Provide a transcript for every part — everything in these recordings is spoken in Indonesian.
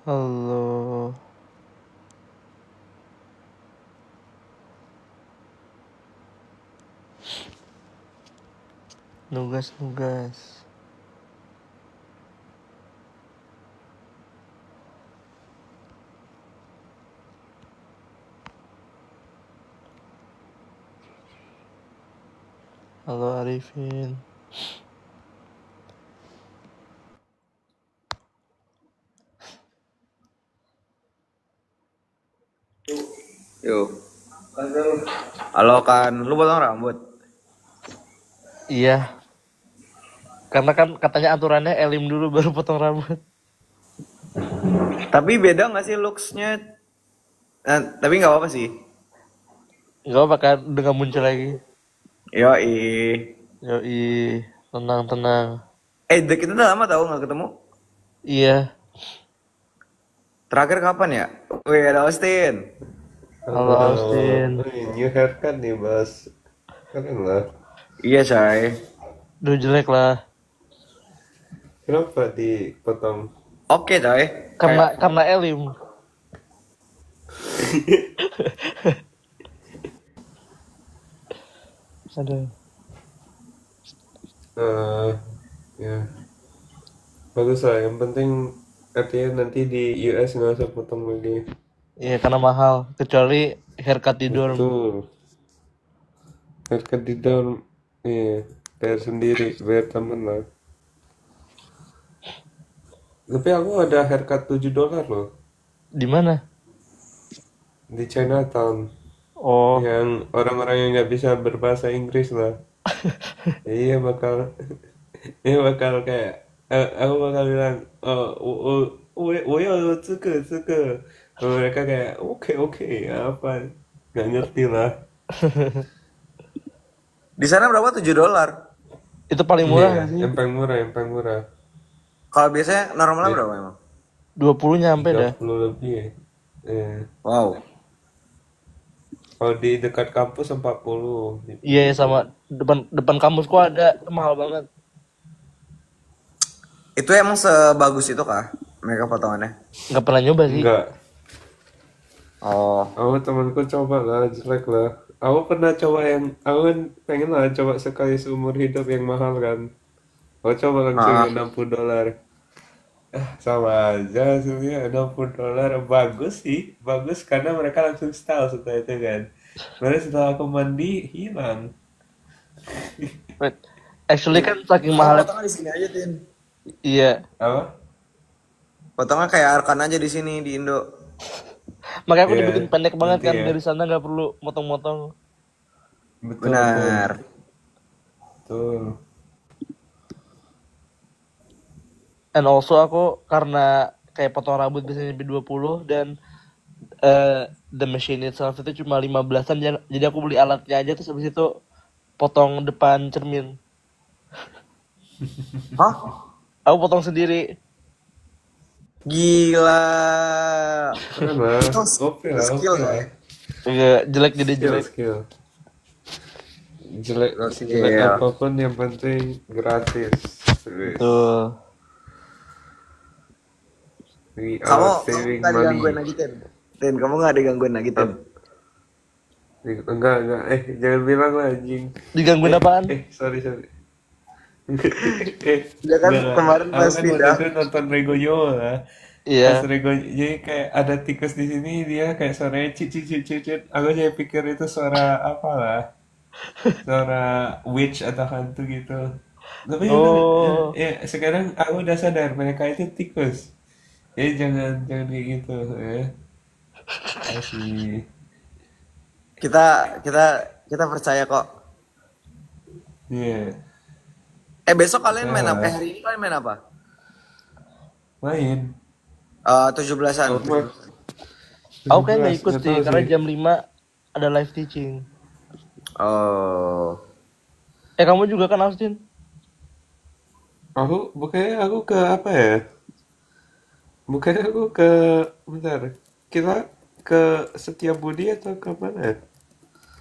Halo, nugas. Halo Arifin. Yo. Halo kan, lu potong rambut? Iya, karena kan katanya aturannya elim dulu baru potong rambut. Tapi beda nggak sih looks-nya? Tapi nggak apa-apa sih. Gak apa kan, udah gak muncul lagi. Yoi. Yoi, tenang. Dek itu udah lama tau nggak ketemu? Iya, Terakhir kapan ya? Wih, ada Austin. halo Austin. New haircut nih, Bas. Keren lah. Iya, say. Duh jelek lah. Kenapa dipotong? Oke, coy. Karena elim. Aduh. Ya. Bagus lah. Yang penting artinya nanti di US nggak usah potong lagi. Iya, karena mahal. Kecuali haircut di dorm. Betul. Haircut di dorm, iya. Bayar sendiri, bayar temen lah. Tapi aku ada haircut $7 loh. Di mana? Di Chinatown. Oh, Yang orang-orang yang nggak bisa berbahasa Inggris lah. Iya bakal kayak aku bakal bilang oh, 这个 mereka kayak oke apa nggak ngerti lah. Di sana berapa? $7. itu paling murah Iya, gak sih? yang paling murah Kalau biasanya normalnya Iya. berapa emang? 20 nyampe dah. 30 lebih ya. Wow. Kalau di dekat kampus 40. Iya, sama depan kampusku ada, itu mahal banget. Itu emang sebagus itu kah? Mereka potongannya? Nggak pernah nyoba sih. Enggak, Oh. aku temanku coba lah, jelek lah. Aku pernah coba aku kan pengen lah coba sekali seumur hidup yang mahal kan. Aku coba langsung yang $60. Sama aja sebenarnya $60 bagus sih, bagus karena mereka langsung style setelah itu kan. Baru setelah aku mandi hilang. Wait, actually kan saking mahalnya. Potongnya di sini aja, Tin. Iya, Apa? Potongnya kayak Arkan aja di sini di Indo. makanya aku Iya, dibikin pendek banget nanti kan, ya. dari sana nggak perlu motong-motong. Betul, Benar. betul. And also aku karena kayak potong rambut biasanya sampai 20 dan the machine itself itu cuma 15-an, jadi aku beli alatnya aja terus habis itu potong depan cermin. Hah? Aku potong sendiri. Gila. Keren lah. Itu Oke lah, skill, oke lah. coy. Iya, jelek jadi jelek. Skill. Jelek Skill. apapun yang penting gratis. Tuh. We Kamu are saving nggak digangguin money. lagi, Tin, kamu nggak digangguin lagi, Tin. Enggak. Jangan bilang lah anjing. Digangguin apaan? Sorry. Ya kan Enggak. kemarin Aku pas kan pindah. waktu itu nonton Rego Yowo lah. Iya. Pas Rego, jadi kayak ada tikus di sini, dia kayak suaranya cicit. Aku jadi pikir itu suara apalah, suara witch atau hantu gitu. Tapi Oh. ya, sekarang aku udah sadar mereka itu tikus. Jadi jangan kayak gitu ya. Asih. Kita percaya kok. Iya. Besok kalian main apa? Nah, Hari ini kalian main apa? main. 17-an. Aku kayak nggak 17, ikut nggak sih, tahu karena sih. jam 5 ada live teaching. Oh. Kamu juga kan, Austin? Bukannya aku ke apa ya? Bukannya aku ke, bentar, kita ke Setiabudi atau ke mana?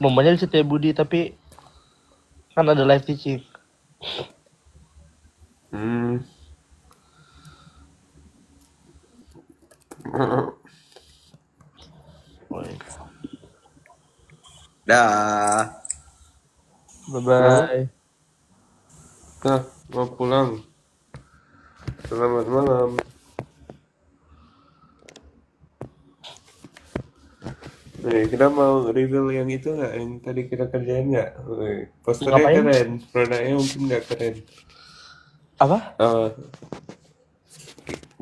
Lombanya di Setiabudi, tapi kan ada live teaching. Hmm, Dah. Bye bye. Nah, mau pulang. Selamat malam. Nih, kita mau reveal yang itu nggak? Yang tadi kita kerjain nggak? Posternya Ngapain? keren, produknya mungkin nggak keren. Apa?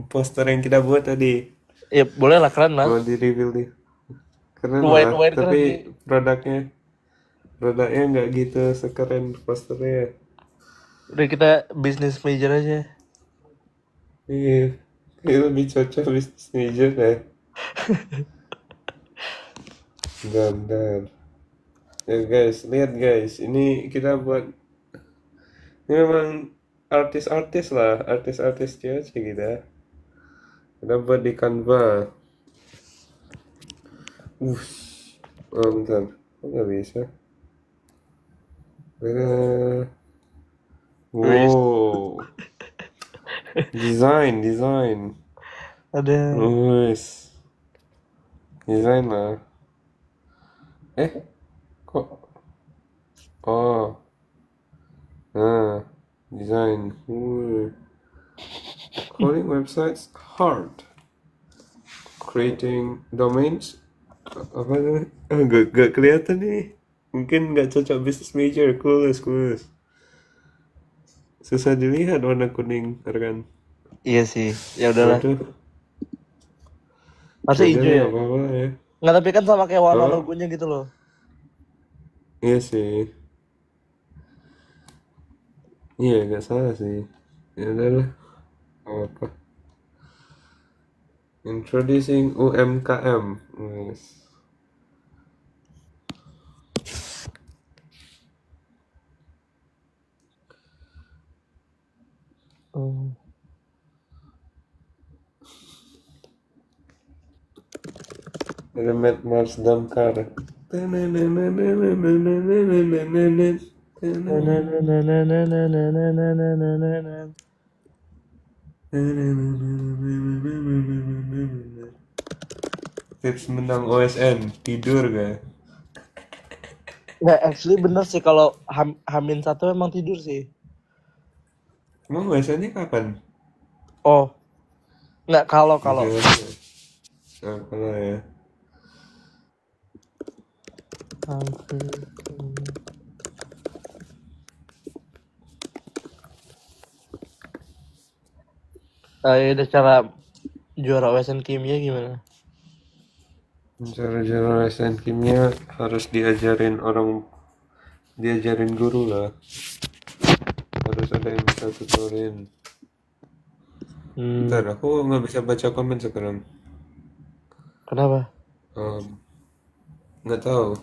Poster yang kita buat tadi Ya boleh lah, keren lah. mau di reveal nih. Keren Lumayan lah, keren tapi sih. produknya nggak gitu sekeren posternya. Udah kita bisnis major aja. Iya, ini lebih cocok bisnis major ya. Bentar. Ya guys, lihat guys, ini kita buat, ini memang artis-artis lah, artis-artis cewek kita. Kita buat di Canva. Bentar, kok nggak bisa? Wow, desain. Ada. Desain lah. Kok? Oh, nah, desain. Coding websites hard. Creating domains. Apa namanya? Gak kelihatan nih. Mungkin nggak cocok business major. Clueless. Susah dilihat warna kuning, kan? Iya sih, ya udahlah. Waduh. Harusnya hijau ya. Apa-apa ya. Nggak, tapi kan sama kayak warna logonya gitu loh. Iya sih. Iya, nggak salah sih. Ya udahlah. Apa? Introducing UMKM. Yes. Matt Mars Damkar. Tips menang OSN, tidur gak? Nggak, actually bener sih kalau Hamin 1 emang tidur sih. Emang OSN-nya kapan? Oh, nggak kalau. Kalau ya. Ada cara juara OSN kimia gimana? Cara juara OSN kimia harus diajarin guru lah. Harus ada yang bisa tutorin. Bentar, aku nggak bisa baca komen sekarang. Kenapa? Nggak tahu.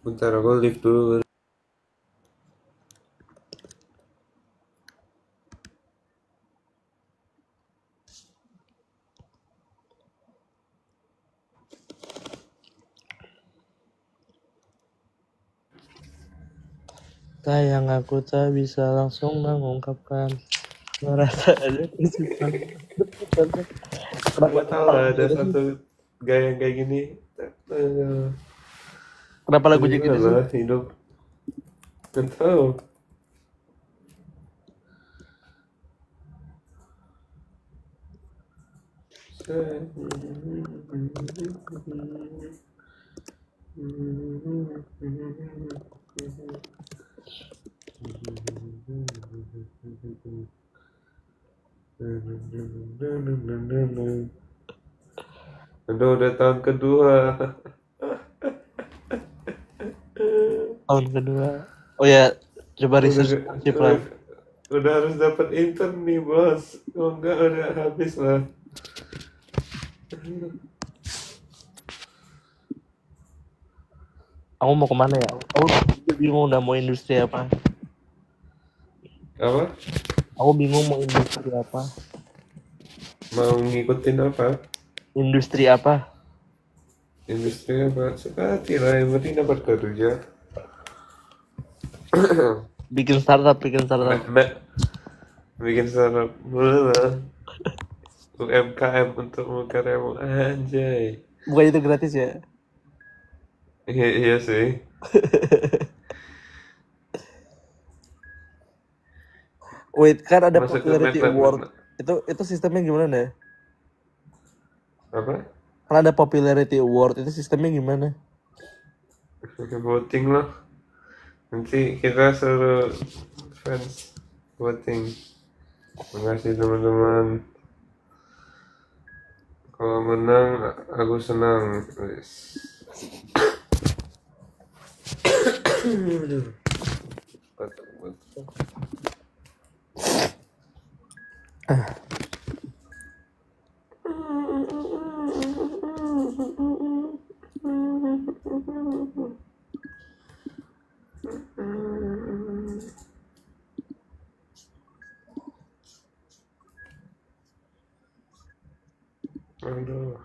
Bentar, aku leave dulu. Sayang aku tak bisa langsung mengungkapkan merasa ada kesukaan. Kenapa tahu ada satu gaya kayak gini? Kenapa lagu gitu sih? Hidup. Nggak tahu. Aduh, udah tahun kedua. Tahun kedua. Oh ya, coba research lah. Udah harus dapat intern nih, bos. Kalau enggak udah habis lah. Aku mau kemana ya? Aku bingung udah mau industri apa. Apa? Aku bingung mau industri apa. Mau ngikutin apa? Industri apa? Industri apa? Sepati lah, yang penting dapat kerja. Bikin startup. Bikin startup boleh lah. UMKM untukmu karyamu anjay. Bukan itu gratis ya? Iya sih. Wait, kan ada Masuk ke popularity MATLAB. award. Itu sistemnya gimana ya? Apa? Kan ada popularity award, itu sistemnya gimana? Voting lah. Nanti kita suruh fans voting. Makasih teman-teman. Kalau menang aku senang. Wes. Aduh. Batuk. Aduh.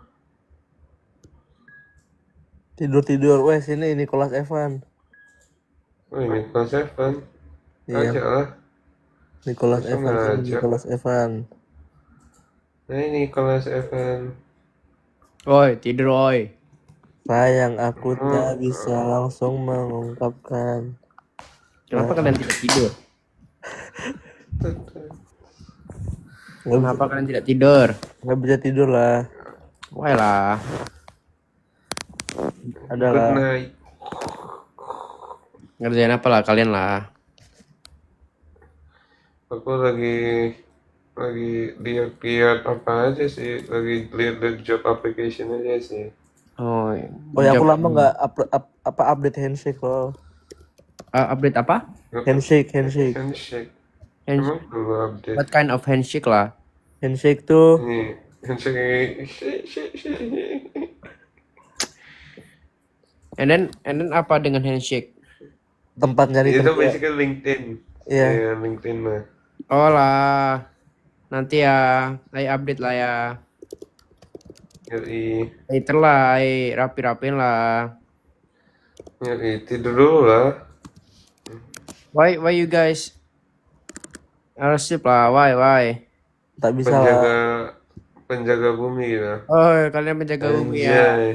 Tidur. Wes, ini Nicholas Evan. Oh ini kelas Evan. Iya. Ajak lah. Nicholas Langsung Evan. aja. Nicholas Evan. Nah ini kelas Evan. Oi, tidur oi. Sayang aku tak bisa langsung mengungkapkan. Kenapa kalian tidak tidur? Kenapa kalian tidak tidur? Nggak bisa tidur lah. Why lah. Good Adalah. night. Ngerjain apa lah kalian lah. Aku lagi lihat apa aja sih, lagi lihat job application aja sih. Oh, Oh ya, aku lama nggak update handshake loh. update apa? Handshake. Handshake. Handshake. Emang dulu update. What kind of handshake lah? Handshake tuh Nih, handshake. And then apa dengan handshake? tempat nyari Itu kerja. basically LinkedIn. Iya. Iya, LinkedIn lah. Oh lah. Nanti ya, saya update lah ya. Yoi, Later lah, rapi-rapin lah. tidur dulu lah. Why you guys harus sleep lah? Why? Tak bisa lah. Penjaga bumi gitu. Oh, kalian penjaga bumi ya. Anjay.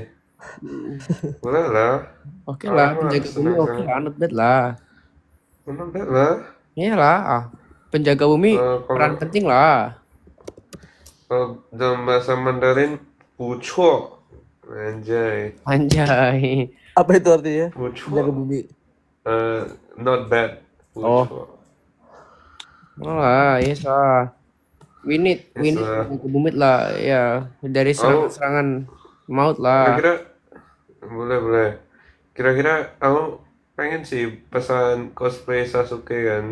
Boleh lah. Oke lah, Ah, penjaga bumi senang, oke lah, not bad lah. Menurut lah. Iyalah, penjaga bumi Kalau- peran penting lah. Kalau dalam bahasa Mandarin, 不错. Anjay. Anjay. Apa itu artinya? 不错. Jaga bumi. Not bad. 不错. Oh lah, yes lah. We need lah. penjaga bumi lah, ya dari serangan maut lah. Kira-kira boleh. Kira-kira aku pengen sih pesan cosplay Sasuke kan.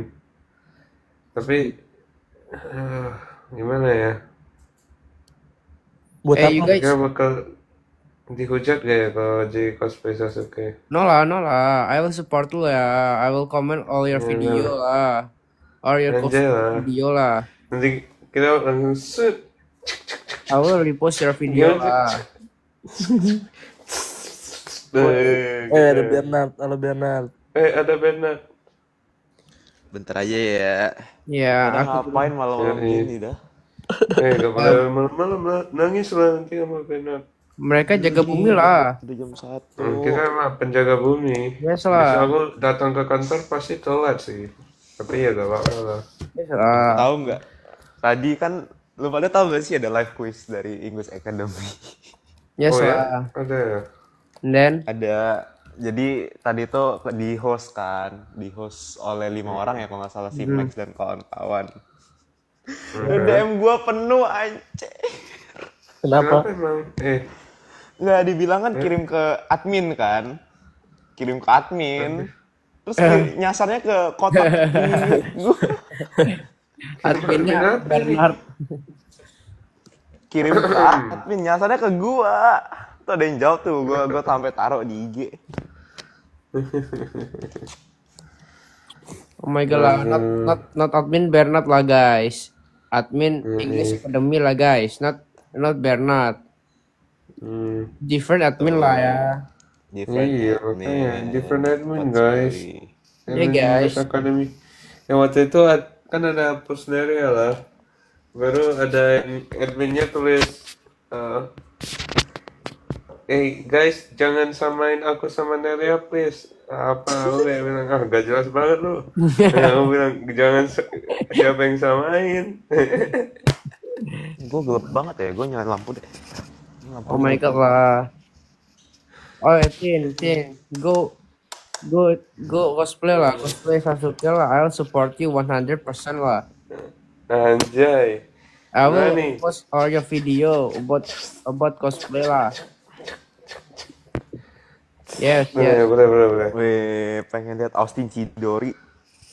Tapi gimana ya? Buat You apa? guys, Kira bakal dihujat gak ya kalau jadi cosplay Sasuke? no lah. I will support lu ya. I will comment all your video lah, or your Anjay lah. video lah. Nanti kita langsung shoot. I will repost your video Iya, lah. Ada Bernard. Halo Bernard. Ada Bernard. Bentar aja ya. Ya, Ada ngapain malam-malam Iya. gini dah? Gak boleh malam-malam lah. Nangis lah nanti sama Bernard. mereka jaga bumi lah. Udah jam 1. Kita mah penjaga bumi. Yes Besok lah. aku datang ke kantor pasti telat sih. Tapi ya gak apa-apa lah. Yes lah. Tahu nggak? Tadi kan lu pada tahu gak sih ada live quiz dari English Academy? Yes Oh ya? lah. Ada ya? And then, Ada. Jadi tadi tuh di host oleh 5 orang ya kalau nggak salah si Max dan kawan-kawan. DM gua penuh anjir. Kenapa? emang? Nggak dibilang kan kirim ke admin kan? Kirim ke admin. Terus nyasarnya ke kotak gua. adminnya Bernard. Kirim ke admin, nyasarnya ke gua. Tuh ada yang jawab tuh, gua sampai taruh di IG. Oh my god lah, not admin Bernard lah guys. Admin English Academy lah guys, not Bernard. Different admin lah ya. Iya, makanya different admin guys. Ya, guys. Academy. Yang waktu itu kan ada Pusneria lah. Baru ada yang adminnya tulis, guys, jangan samain aku sama Nerea please. Apa aku kayak bilang, gak jelas banget lu. Aku bilang jangan siapa yang samain. Gue gelap banget ya, gue nyalain lampu deh. Lampu Oh my god lah. Oh ya, Tin, go cosplay lah, cosplay Sasuke lah. I'll support you 100% lah. Anjay. I will Nani? post all your video about cosplay lah. Yes, Ya, boleh. Weh, pengen lihat Austin Chidori.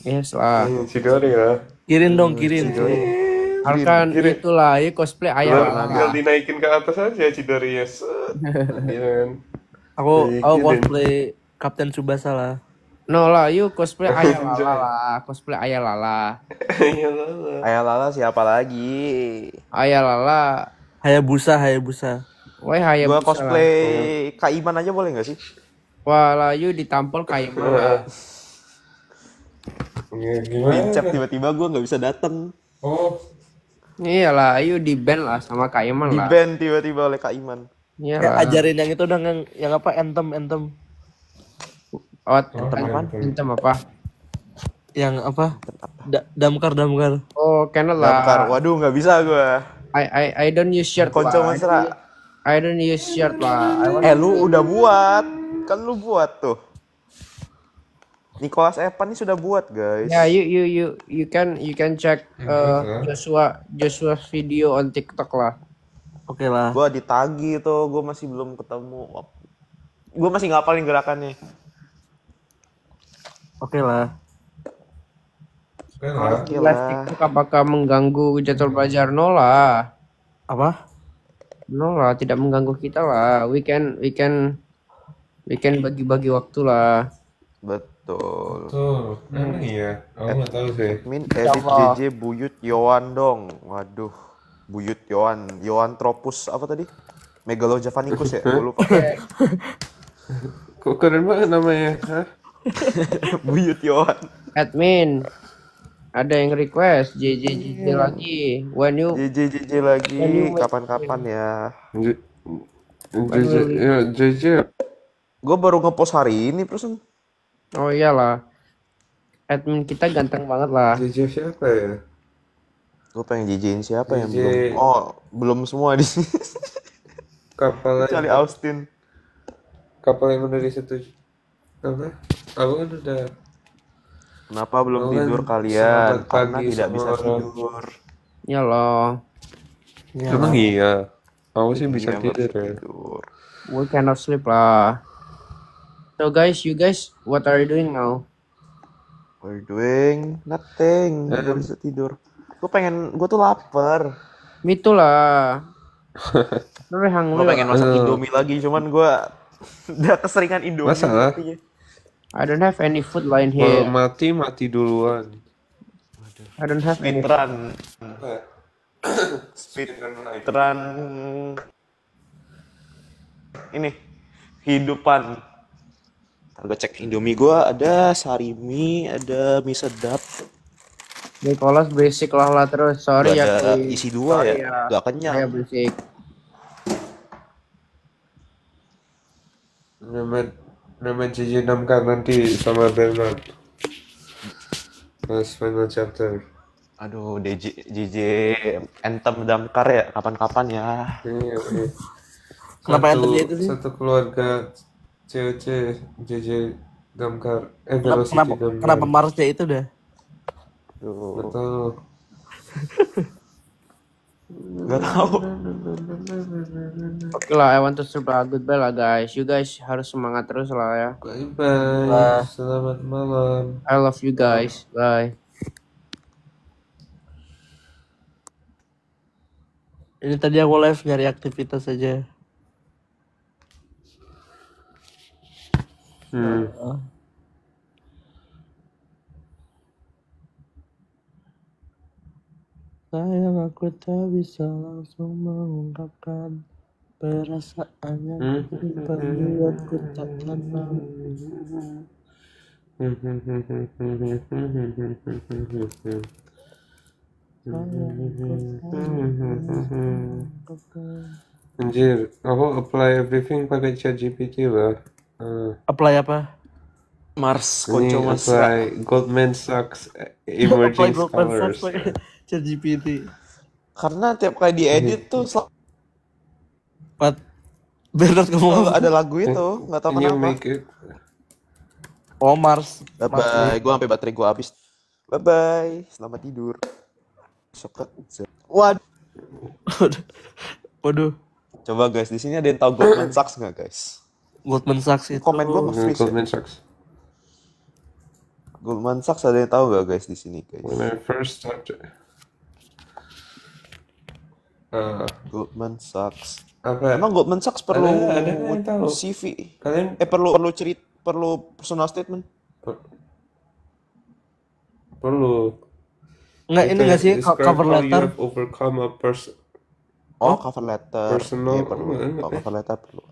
yes lah. Chidori lah. Kirim dong, kirim. Akan itulah, ya cosplay ayah lah. Tinggal dinaikin ke atas aja Chidori ya. Set. Gitu kan. Aku Kirim. cosplay Kapten Tsubasa lah. No lah, you cosplay ayah lala lah, cosplay ayah lala. Iya lah. Ayah Lala siapa lagi? Ayah lala. Hayabusa. Wah, ayah Gua besar lah. cosplay Kak Iman aja boleh gak sih? Wah lah, you ditampol kayak mana? Ya, gimana? Pincap tiba-tiba gue nggak bisa datang. Oh, Iyalah, you di band lah sama Kak Iman Di lah. band tiba-tiba oleh Kak Iman. Iyalah. Ajarin yang itu dong, yang apa, anthem. Oh, apaan? Intem apa? Yang apa? Damkar. Oh, Kenneth Damkar. lah. Waduh nggak bisa gue. I don't use shirt Konco lah. mesra. I don't use shirt lah. Lu udah buat. Kan lu buat tuh. Nicholas Evan ini sudah buat guys. Ya, you can check Joshua video on TikTok lah. Oke lah. Gue ditagi tuh, gue masih belum ketemu. Gue masih ngapalin gerakannya. Oke lah. Oke Live lah. TikTok apakah mengganggu jadwal belajar? No lah. Apa? No lah, tidak mengganggu kita lah. We can bagi-bagi waktu lah. Betul. tuh. Iya. Aku nggak tahu sih. Min edit JJ Buyut Yohan dong. Waduh. Buyut Yohan Tropus apa tadi? Megalojavanicus ya? Gue lupa. Kok keren banget namanya? Hah? Buyut Yohan. Admin, ada yang request JJ lagi. When you JJ lagi kapan-kapan ya. JJ. Gue baru ngepost hari ini persen. oh iyalah, admin kita ganteng banget lah. JJ siapa ya? Gue pengen JJ-in siapa yang JJ. belum? Oh, belum semua di sini. Kapal Kecuali Austin. kapal yang udah di situ. Apa? Aku kan udah. Kenapa belum Kan tidur kalian? selamat Karena pagi tidak semua bisa orang. tidur. Ya loh, Emang iya. Aku sih bisa Iya, nggak tidur bisa ya. tidur. we cannot sleep lah. So guys, you guys, what are you doing now? We're doing nothing. Gak bisa tidur. Gue tuh lapar. Me too lah. Lu Gue pengen masak Indomie lagi, cuman gue udah keseringan Indomie. Masalah? Artinya. I don't have any food line Kalau here. mati duluan. I don't have any. Speedrun. Speedrun. Ini kehidupan. Ntar gue cek Indomie gue ada sarimi, ada mie sedap, Nicholas berisik lah terus. Sorry nggak ya. ada Ki. isi dua Sorry ya, nggak kenyang. Saya berisik. Nama JJ Damkar nanti sama Bernard. Pas final chapter. Aduh, JJ Anthem Damkar ya, kapan-kapan ya. Iya. Kenapa yang terjadi itu sih? Satu keluarga COC JJ Damkar. Velocity Kenapa Damkar. Marsnya itu dah? Aduh, Betul. nggak tahu. Oke lah, I want to say goodbye lah guys. You guys harus semangat terus lah ya. Bye bye. Selamat malam. I love you guys. Bye. Ini tadi aku live nyari aktivitas aja. Sayang aku tak bisa langsung mengungkapkan perasaan yang membuatku tak tenang. Anjir, aku apply everything pakai ChatGPT lah. Apply apa? Mars, Ini konco mesra. apply Goldman Sachs Apply Emerging Goldman Scholars. Sachs pakai ChatGPT. Karena tiap kali diedit tuh What? Bernard kamu selalu ada lagu itu, nggak tahu Can you kenapa. make it? Oh Mars. Bye bye, gue sampai baterai gue habis. Bye bye, selamat tidur. Besok kerja. Waduh. Waduh. Coba guys, di sini ada yang tahu Goldman Sachs nggak guys? Goldman Sachs itu. Komen gue nge-freeze ya. Goldman Sachs. Goldman Sachs ada yang tahu nggak guys di sini guys? When I first started. Goldman Sachs. Apa? Emang Goldman Sachs perlu Ada yang tahu. CV? Kalian Perlu personal statement? perlu. Enggak ini enggak sih Describe cover how you letter. have overcome a Oh, cover letter. Personal. Iya, perlu. Oh, Oh, cover letter perlu.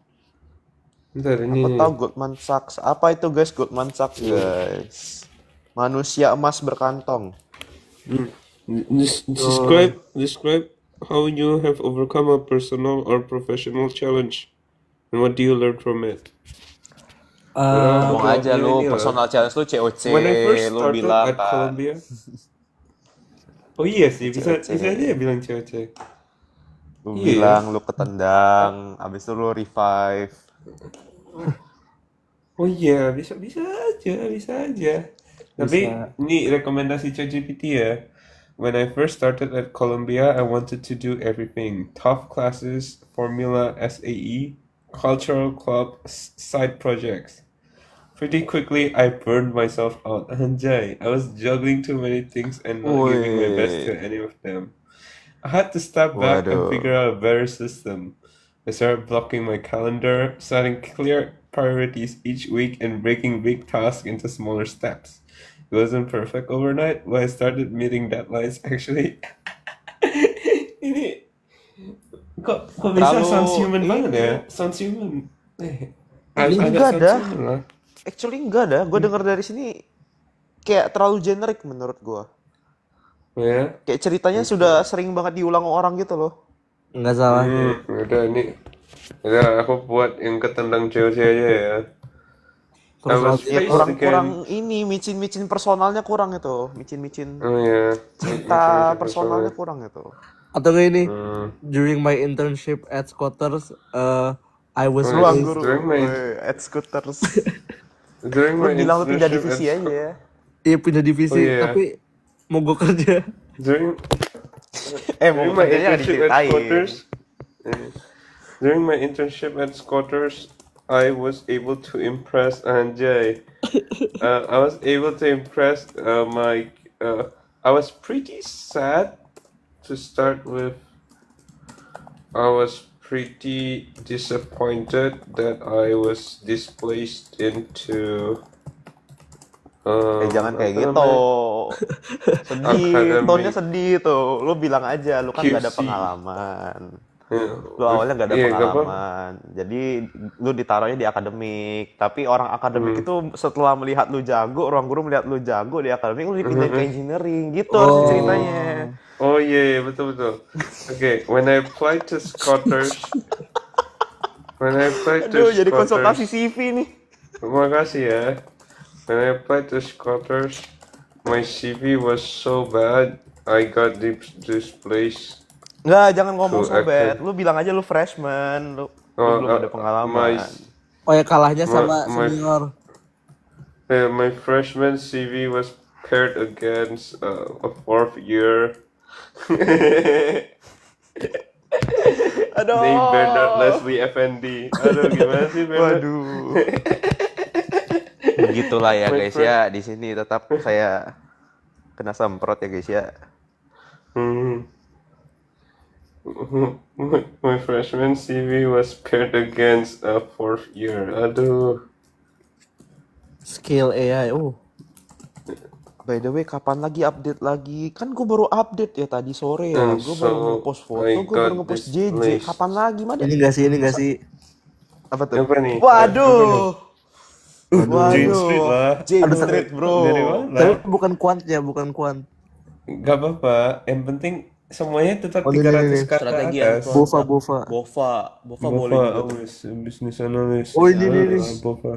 Bentar, ini. Aku tahu Goldman Sachs. Apa itu guys Goldman Sachs guys? Manusia emas berkantong. Describe how you have overcome a personal or professional challenge and what do you learn from it. Ngomong aja lu ini lah. personal challenge lu COC, When I first lu started bilang at kan. Columbia. Oh iya sih, bisa COC. aja ya bilang cewek. Lu Iya. bilang lu ketendang, abis itu lu revive. Oh iya, bisa aja. Tapi ini rekomendasi ChatGPT ya. When I first started at Columbia, I wanted to do everything. Tough classes, formula, SAE, cultural club, side projects. Pretty quickly, I burned myself out. Anjay, I was juggling too many things and not giving my best to any of them. I had to step back and Waduh. figure out a better system. I started blocking my calendar, setting clear priorities each week, and breaking big tasks into smaller steps. It wasn't perfect overnight, but I started meeting deadlines actually. Ini kok bisa Terlalu sounds human ini banget ya? ya. Sounds human. Enggak sounds dah. human lah. Actually enggak dah. Gue denger dari sini kayak terlalu generik menurut gue. Oh ya? Kayak ceritanya sudah sering banget diulang orang gitu loh. Enggak salah. Udah ini. Udah aku buat yang ketendang COC aja ya. I was Ya faced kurang again. ini micin personalnya kurang itu. Micin Oh ya. cerita personalnya kurang itu. Atau kayak ini. During my internship at Scotters, I was Ruang raised- guru. During my- At Scooters. During Lu my bilang lu pindah internship divisi at- aja ya. Iya pindah divisi, Oh, iya. tapi mau gue kerja. During Mau During my kerjanya nggak internship at diceritain. Scotters, during my internship at Scotters, I was able to impress Anjay. I was able to impress my. I was pretty sad to start with. I was pretty disappointed that I was displaced into. Jangan kayak apa gitu. namanya? Sedih, Academy. tonnya sedih tuh. Lu bilang aja, lu kan gak ada QC. pengalaman. Ya, Lu awalnya gak ada iya, gak apa. pengalaman. Jadi lu ditaruhnya di akademik. Tapi orang akademik itu setelah melihat lu jago, ruang guru melihat lu jago di akademik, lu dipindahin ke engineering. Gitu harus ceritanya. Oh iya, betul. Okay, when I applied to Scotters, Aduh, jadi konsultasi CV nih. Terima kasih ya. When I applied to Scotters, my CV was so bad, I got displaced. Nggak, jangan ngomong So sobat. active. Lu bilang aja lu freshman. Lu Oh, belum ada pengalaman. Oh ya kalahnya sama My- senior. My freshman CV was paired against a fourth year. Aduh. Named Bernard Leslie Effendi. Aduh, gimana sih Bernard? Waduh. Begitulah ya guys ya, di sini tetap saya kena semprot ya guys ya. My freshman CV was paired against a fourth year. Aduh. Skill AI. By the way, kapan lagi update lagi? Kan gue baru update ya tadi sore ya. Gue baru So, ngepost foto, I gue baru got ngepost this JJ. place. Kapan lagi, Mada? Ini enggak sih? Apa tuh? Apa nih? Waduh. Jane Street lah. Jane Aduh, Street bro. Dari mana? Tapi bukan kuantnya, bukan kuant. Gak apa-apa. Yang penting semuanya tetap Oh, ini, 300 ini. ke Strategi atas. advance. Bova, Bova. Bova boleh Bova, juga. awas bisnis analis. Oh, ini. Bova.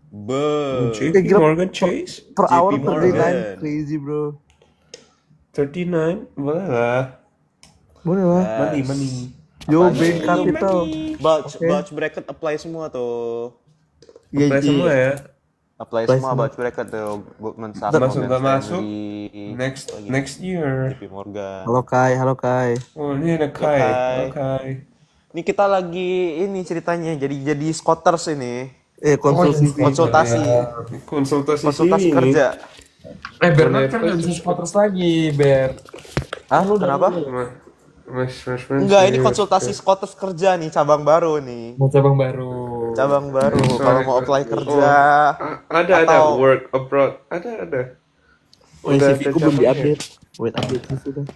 Be. JP gila. Morgan Chase Per hour JP per day Morgan. crazy bro. 39 boleh lah. Boleh lah. Money. Yo, Apaan Bain sih? Capital. Batch bracket apply semua tuh. Iya, Apply semua ya. Apply semua batch bracket tuh. Goldman Sachs, Masuk Morgan nggak masuk? Stanley, Next year. JP Morgan. Halo Kai. Oh ini ada Kai. Kai. Halo Kai. Ini kita lagi ini ceritanya jadi squatters ini. Konsultasi. Konsultasi Konsultasi sini. kerja. Bernard kan nggak bisa supporters lagi, Ber. Ah, kenapa? Mas. Enggak, ini konsultasi squatters kerja nih, cabang baru nih. Mau cabang baru. Cabang baru kalau mau apply kerja. Ada Atau- work abroad. Ada. Oh, CV ku belum diupdate. Wait, update CV dah.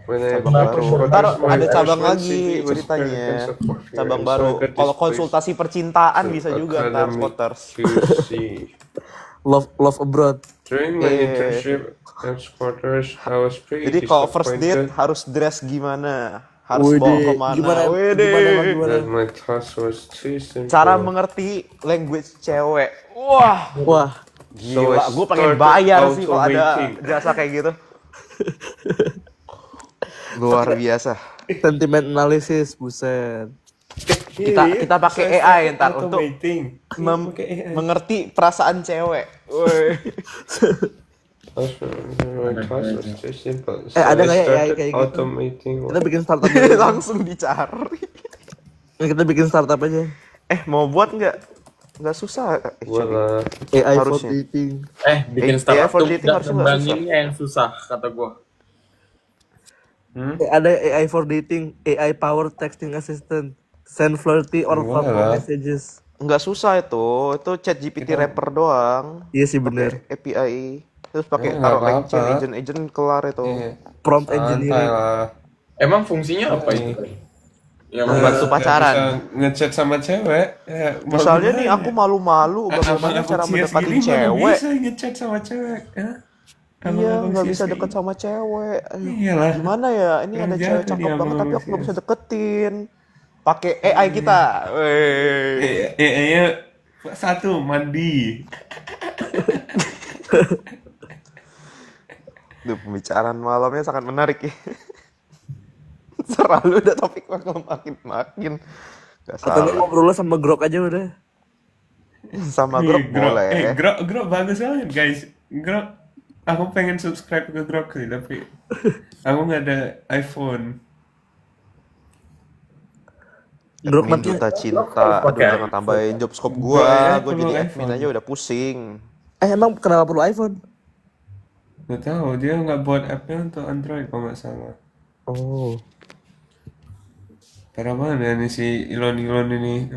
Cabang baru. Ntar ada cabang lagi ceritanya. Cabang baru. Kalau konsultasi percintaan bisa juga ntar squatters. Love abroad. During my internship at Squatters, I was pretty Jadi kalau first date disappointed harus dress gimana? Harus bawa Wede. kemana? Gimana Wede. that my task was too simple. Cara mengerti language cewek. Wah, Wah, gila. So I Gue pengen started bayar sih kalau ada automating. jasa kayak gitu. Luar biasa. sentiment analysis, buset. Kita pakai AI ntar untuk automating. mengerti perasaan cewek. Woi. My task was too simple. So Ada I nggak ya AI started kayak gitu? automating. Kita bikin startup aja. Langsung dicari. Kita bikin startup aja. Mau buat nggak? Nggak susah. Wala. AI for Harusnya. dating. Bikin AI startup for tuh dating nggak harusnya nggak ngembanginnya yang susah, kata gua. Ada AI for dating, AI power texting assistant, send flirty or Wah. thoughtful messages. Nggak susah itu chat GPT rapper doang. Iya sih bener. API. Terus pakai Nggak taruh apa-apa. agent kelar itu. Prompt Santai engineering. lah. Emang fungsinya apa itu? Yang Membantu Nggak pacaran. bisa ngechat sama cewek. Ya, mau Misalnya gimana? nih aku malu-malu bagaimana Abang-abang cara CS mendekati gini mana cewek. bisa ngechat sama cewek. Ya? Iya, Abang-abang nggak CS bisa gini. deket sama cewek. Aduh, Iyalah. gimana ya? Ini Yang ada jahat cewek nih cakep banget abang-abang tapi aku nggak CS. bisa deketin. Pakai AI kita. Wey. Iya. Satu mandi. Duh, pembicaraan malamnya sangat menarik ya. Selalu ada topik makin. Gak Atau nggak salah. ngobrol sama Grok aja udah. Sama grup boleh. Grok bagus banget guys. Grok, aku pengen subscribe ke Grok sih tapi aku nggak ada iPhone. Grok Admin nanti Duta Cinta. Aduh, jangan tambahin job scope gua. Gua perlu jadi admin iPhone. aja udah pusing. emang kenapa perlu iPhone? Gak tahu dia nggak buat appnya untuk Android kalau nggak salah. Oh. Parah banget nih si Elon ini.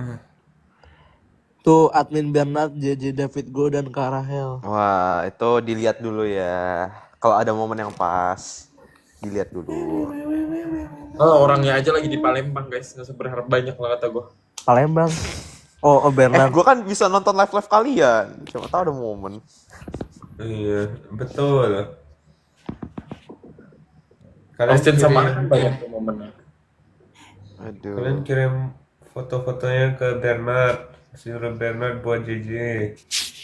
Tuh admin Bernard, JJ David Go dan Kak Rahel. Wah, itu dilihat dulu ya. Kalau ada momen yang pas, dilihat dulu. Oh, orangnya aja lagi di Palembang, guys. Nggak usah berharap banyak lah kata gua. Palembang. Oh Bernard. Gue kan bisa nonton live kalian. Cuma tahu ada momen. Iya, betul. Austin sama kirim- Ahan banyak tuh momennya. Aduh. Kalian kirim foto-fotonya ke Bernard. Suruh Bernard buat JJ.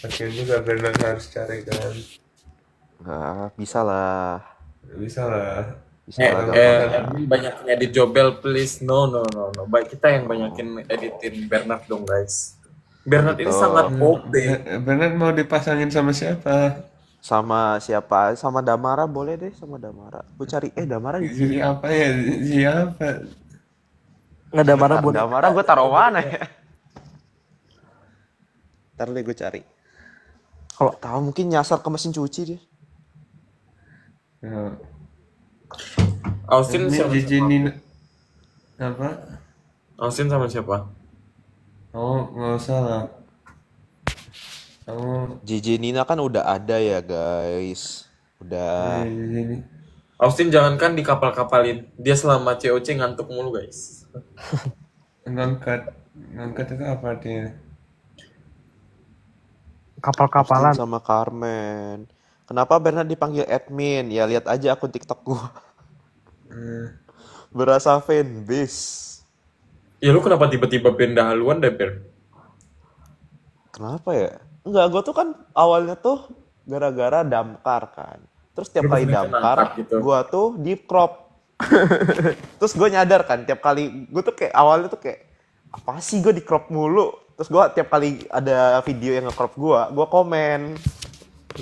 Akhirnya juga Bernard harus cari kan. Nggak, bisa lah. Bisa lah. Bisa lah. gampang. Banyak edit Jobel, please. No. Baik, kita yang banyakin editin Bernard dong, guys. Bernard ini Betul. sangat OP. Bernard mau dipasangin sama siapa? Sama siapa? Sama Damara boleh deh, sama Damara. Gue cari Damara di Jadi apa ya? Siapa? Nggak ada marah buat. Damara gue taruh mana ya? Ntar deh gue cari. Kalau tahu mungkin nyasar ke mesin cuci dia. Ya. Austin Ini sama JJ siapa? Nina. Apa? Austin sama siapa? Oh, nggak usah lah. Kamu JJ Nina kan udah ada ya guys. Udah. ini. Austin jangankan di kapal-kapalin. Dia selama COC ngantuk mulu, guys. Ngangkat itu apa artinya? Kapal-kapalan. Austin sama Carmen. Kenapa Bernard dipanggil admin? Ya lihat aja akun TikTok gua. Berasa fanbase. Ya lu kenapa tiba-tiba pindah haluan deh, Ber? Kenapa ya? Enggak, gua tuh kan awalnya tuh gara-gara damkar kan. Terus tiap Lu kali pesen damkar, angkat gitu. gua tuh di crop. Terus gue nyadar kan tiap kali gue tuh kayak awalnya tuh kayak apa sih gue di crop mulu. Terus gue tiap kali ada video yang nge-crop gue komen.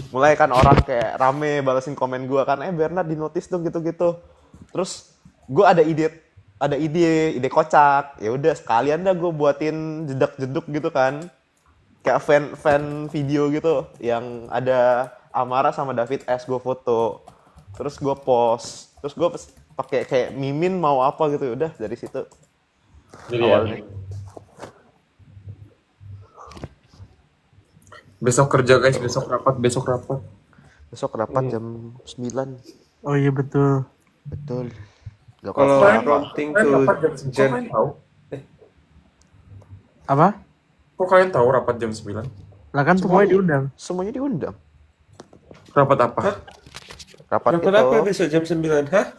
Mulai kan orang kayak rame balesin komen gue kan, Bernard di notice dong gitu-gitu. Terus gue ada ide kocak. Ya udah sekalian dah gue buatin jedak-jeduk gitu kan. Kayak fan video gitu yang ada Amara sama David S gue foto. Terus gue post. Terus gue pakai kayak mimin mau apa gitu. Udah dari situ Jadi awalnya. Besok kerja guys, besok rapat. Besok rapat jam 9. Oh iya betul. Betul. Gak Kalau apa-apa. prompting Kalian to rapat jam 9. Kok kalian tahu? Apa? Kok kalian tahu rapat jam 9? Lah kan semuanya diundang. Semuanya diundang. Rapat apa? Rapat itu. Kenapa besok jam 9? Hah?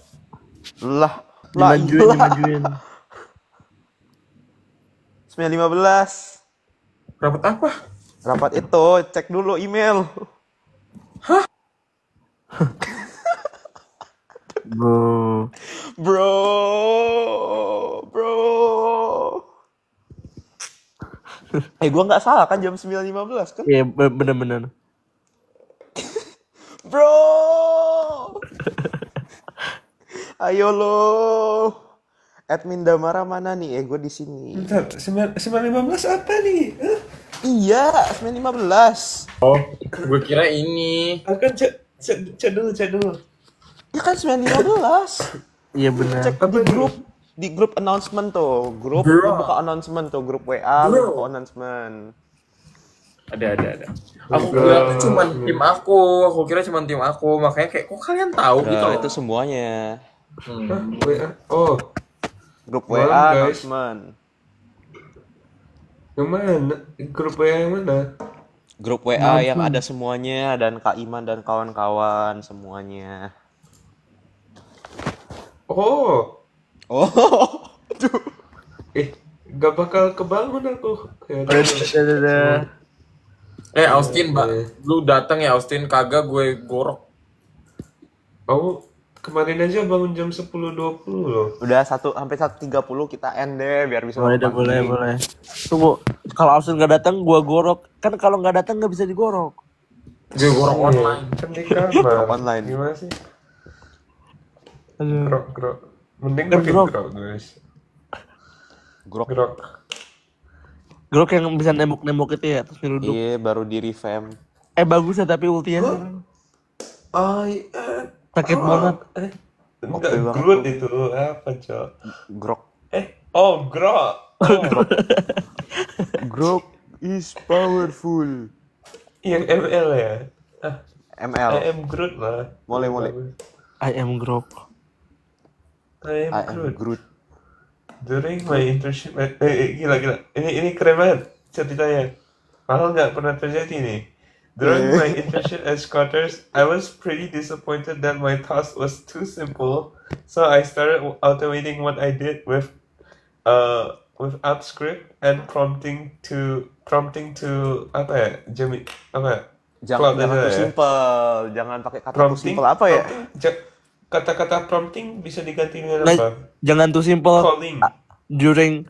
Lah Dimajuin. 9.15. Rapat apa? Rapat itu, cek dulu email. Bro. Bro. Gua nggak salah kan jam 9.15 kan? Iya bener-bener. Bro. Ayo lo. Admin Damara mana nih? Gue di sini. Bentar, 9.15 apa nih? Hah? Iya, 9.15. Oh, gue kira ini. Akan cek dulu. Ya kan 9.15. Iya benar. Cek di grup announcement tuh. Grup Bro. lu buka announcement tuh, grup WA lu Bro. buka announcement. Ada. Aku kira itu cuma tim aku. Makanya kayak kok kalian tahu gitu loh. Itu semuanya. WA. Oh, Grup Malam, WA guys. announcement. yang mana? Grup WA yang mana? Grup WA yang ada semuanya dan Kak Iman dan kawan-kawan semuanya. Oh, Oh. gak bakal kebangun aku. Ya, Austin, lu datang ya Austin, kagak gue gorok. Aku kemarin aja bangun jam 10.20 loh. Udah 1-1:30 kita end deh biar bisa Boleh. Tunggu, kalau Austin nggak datang, gua gorok. Kan kalau nggak datang nggak bisa digorok. Gue gorok online. Kan di kamar. Online. Gimana sih? Aduh. Grok. Mending Kan pakai grok. grok, guys. Grok. Gorok yang bisa nembok itu ya, terus nyeruduk. Iya, baru di revamp. Bagus ya tapi ultinya sekarang. Oh, iya. Sakit banget. Enggak, banget Groot itu apa, Cok? Grok. Grok. Grok is powerful. Yang ML ya? ML. I am Groot lah. Boleh. I am Grok. I am I am Groot. Groot. During my internship, gila. Ini keren banget ceritanya. Malah nggak pernah terjadi nih. During my internship as Scotters, I was pretty disappointed that my task was too simple, so I started automating what I did with AppScript and prompting to apa ya, Jimmy apa ya? Jangan Cloud aja too ya. simple. Jangan pakai kata too Prompting simple apa ya? Kata-kata prompting bisa diganti dengan Nah, apa? jangan too simple. Calling. During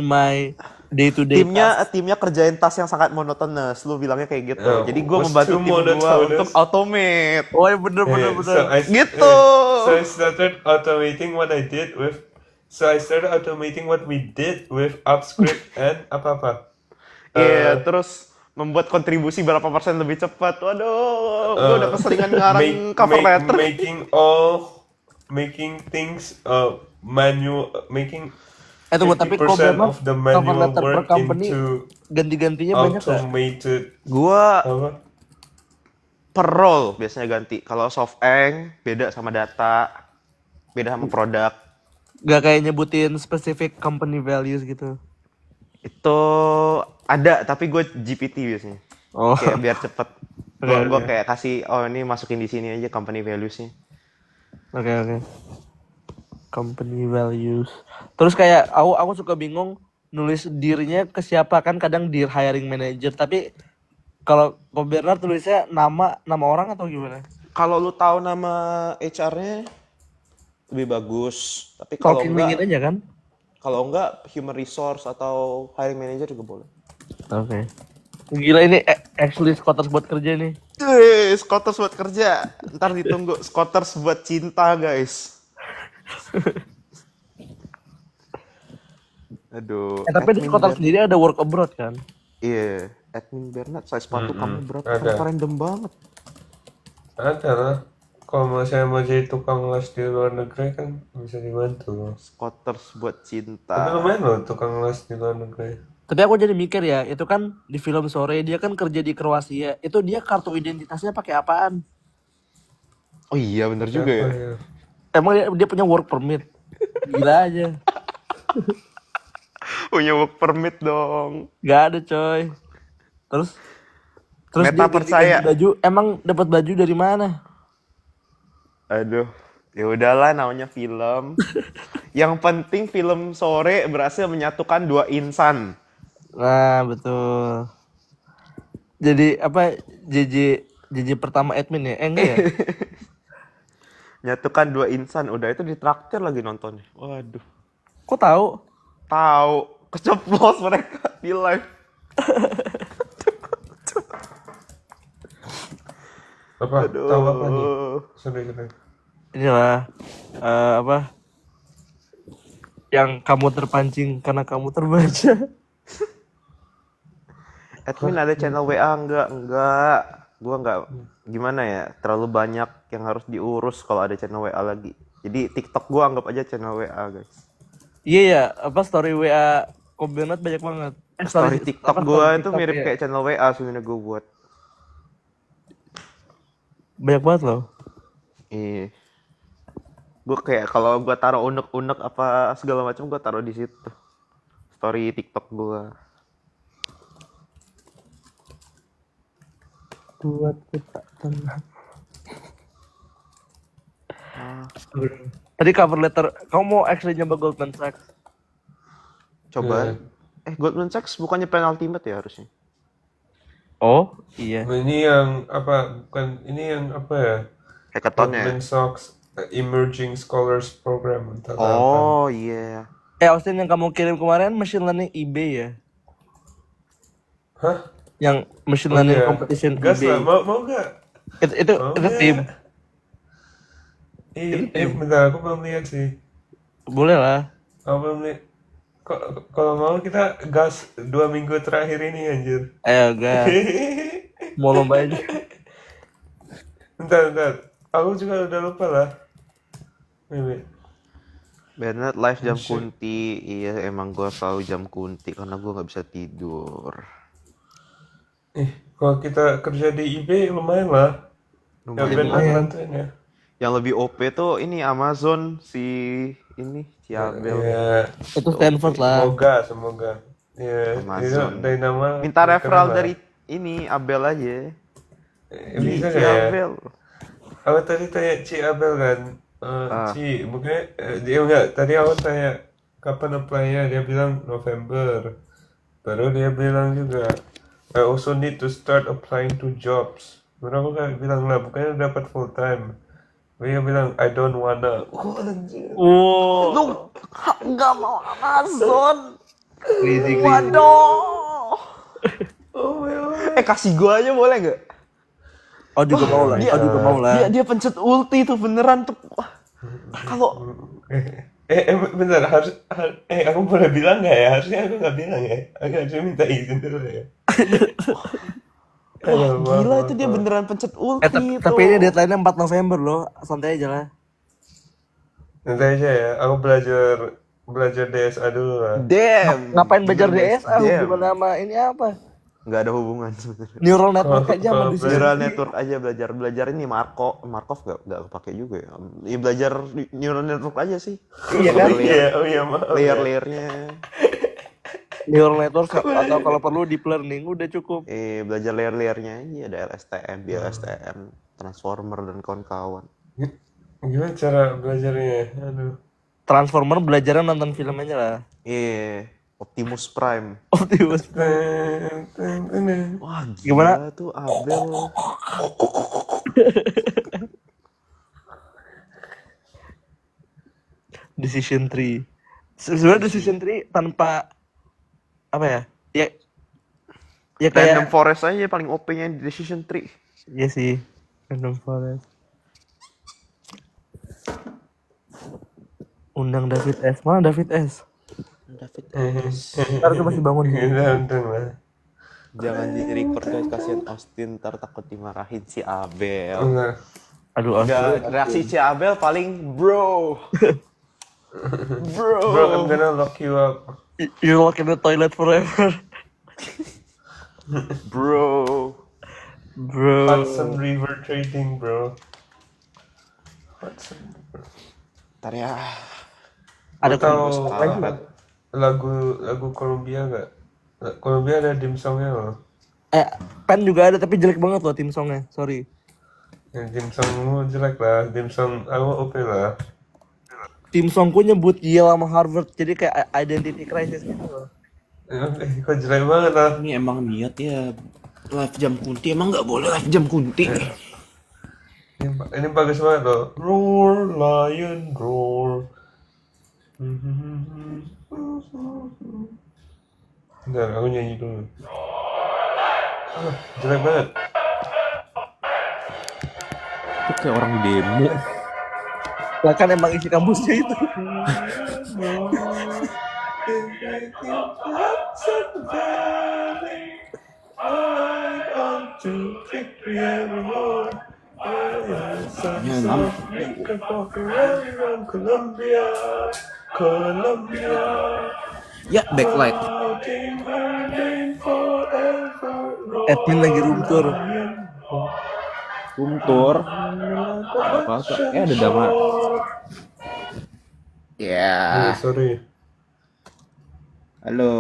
my day to day. Timnya kerjain tas yang sangat monotonous. Lu bilangnya kayak gitu. Oh, Jadi gue was membantu too tim gue monotonous. untuk automate. Oh iya bener. Gitu. So I started automating what we did with AppScript and apa-apa. Iya, terus membuat kontribusi berapa persen lebih cepat. Waduh, gue udah keseringan ngarang cover letter. Making things manual, making Tunggu, tapi 50% kalau of the cover manual letter per work company into ganti-gantinya banyak gak? automated Gue apa? per role biasanya ganti. Kalau softeng beda sama data, beda sama produk. Gak kayak nyebutin specific company values gitu. Itu ada, tapi gue GPT biasanya. Oh. Kayak biar cepet. Gua kayak kasih ini masukin di sini aja company values-nya. Oke. Company values. Terus kayak aku suka bingung nulis dirnya ke siapa, kan kadang dir hiring manager, tapi kalau Bernard tulisnya nama orang atau gimana? Kalau lu tahu nama HR-nya lebih bagus. Tapi Talking LinkedIn aja kan? kalau enggak human resource atau hiring manager juga boleh. Oke. Gila ini actually Scotters buat kerja nih. Scotters buat kerja. Ntar ditunggu Scotters buat cinta, guys. Aduh. Tapi di Scotters sendiri ada work abroad kan? Iya, admin Bernard, saya sepatu kamu berat, ada. random banget. Ada lah. Kalau saya mau jadi tukang les di luar negeri kan bisa dibantu. Scotters buat Tapi cinta. lumayan loh tukang les di luar negeri. Tapi aku jadi mikir ya, itu kan di film Sore dia kan kerja di Kroasia. Itu dia kartu identitasnya pakai apaan? Oh iya, bener juga ya. Iya. Emang dia punya work permit? Gila aja. Punya work permit dong. Gak ada coy. Terus Meta dia percaya. ganti baju. Emang dapat baju dari mana? Aduh, ya udahlah namanya film. Yang penting film Sore berhasil menyatukan dua insan. Nah betul. Jadi apa JJ pertama admin ya? Enggak ya? Menyatukan dua insan, udah itu ditraktir lagi nontonnya. Waduh. Kok tahu? Tahu, keceplos mereka di live. Apa? Tahu apa nih? Sorry. Inilah apa? Yang kamu terpancing karena kamu terbaca. Admin ada channel WA enggak. Gua enggak, gimana ya, terlalu banyak yang harus diurus kalau ada channel WA lagi. Jadi TikTok gua anggap aja channel WA, guys. Iya ya, apa story WA Kobenat banyak banget. Story TikTok apa, gua story itu TikTok, mirip ya. kayak channel WA sebenarnya gua buat. Banyak banget loh. Iya. Gua kayak kalau gua taruh unek-unek apa segala macam gua taruh di situ. Story TikTok gua. Buatku tak tenang. Tadi cover letter, kamu mau actually nyoba Goldman Sachs? Coba. Goldman Sachs bukannya penultimate ya harusnya? Oh, iya. Ini yang apa? Bukan ini yang apa ya? Hackathon-nya. Goldman Sachs Emerging Scholars Program. Entah apa. Oh iya. Austin yang kamu kirim kemarin machine learning eBay ya? Hah? Yang machine Oh, learning iya. competition Gas eBay. lah, mau nggak? Itu Mau itu nggak? tim. Bentar, aku belum lihat sih. Boleh lah. Aku belum lihat. Kalau mau kita gas 2 minggu terakhir ini anjir. Ayo gas. Mau lomba aja. Bentar. Aku juga udah lupa lah. Wait. Bernard live jam kunti. Iya emang gua selalu jam kunti karena gua nggak bisa tidur. Kalau kita kerja di eBay lumayan lah. Ya Lumayan. bantuin ya. Yang lebih OP tuh ini Amazon si Abel. Ya, Itu Stanford lah. semoga. Ya, Amazon. itu dari nama. Minta referral keren lah. dari ini Abel aja. Bisa Si nggak ya? Abel. Aku tadi tanya Ci Abel kan. Ci, mungkin dia enggak. Tadi aku tanya kapan apply-nya, dia bilang November. Baru dia bilang juga, I also need to start applying to jobs. Baru aku kayak bilang lah, bukannya dapat full time. Dia bilang, I don't wanna. Oh, anjir. Wow. Lu nggak mau Amazon. Crazy. Waduh. Oh, my God. Kasih gua aja boleh nggak? Oh juga mau lah. Dia, Oh juga mau lah. dia pencet ulti tuh beneran tuh. Wah, kalau Bentar, aku boleh bilang nggak ya? Harusnya aku nggak bilang ya. Aku harusnya minta izin dulu ya. gila itu dia beneran pencet ulti tuh. Tapi ini deadline-nya 4 November loh. Santai aja lah. Nanti aja ya, aku belajar DSA dulu lah. Damn. Ngapain belajar DSA? Damn. Hubungan sama ini apa? Nggak ada hubungan sebenarnya. Neural network aja sama Kalau desain. Neural network aja belajar ini Markov nggak kepake juga ya. Ya belajar neural network aja sih. Iya kan? Oh iya, maaf. Layer-layernya. neural network atau kalau perlu deep learning udah cukup. Belajar layer-layernya aja, ada LSTM, BLSTM, transformer dan kawan-kawan. Gimana cara belajarnya? Aduh. Transformer belajarnya nonton film aja lah. Optimus Prime. Optimus. Wah, Gimana? gila tuh Abel. Decision tree. Sebenarnya decision tree tanpa apa ya? Ya Random kayak Forest aja paling OP-nya di Decision Tree. iya sih. Random forest. Undang David S. Mana David S? Ntar tuh masih bangun. Untung lah. Jangan di-record guys, kasihan Austin, ntar takut dimarahin si Abel. Enggak. Aduh, Enggak, reaksi si Abel paling bro. Bro, I'm gonna lock you up. you're locked in the toilet forever. Bro. Hudson River Trading, bro. Hudson River. Ntar ya. Ada tahu Alfred. lagu Columbia nggak? Columbia ada dimsumnya loh. Pen juga ada tapi jelek banget loh tim songnya. Sorry. Yang dimsummu jelek lah, dimsum aku oke lah. Tim songku nyebut Yale sama Harvard jadi kayak identity crisis gitu loh. Kok jelek banget lah. Ini emang niat ya live jam kunti, emang nggak boleh live jam kunti. Ini bagus banget loh. Roar, lion, roar. Bentar, aku nyanyi dulu. Jelek banget. Itu kayak orang demo. Lah kan emang isi kampusnya itu. Ya backlight. Admin lagi room tour. Apa? Ada damar. Ya. Sorry, Halo.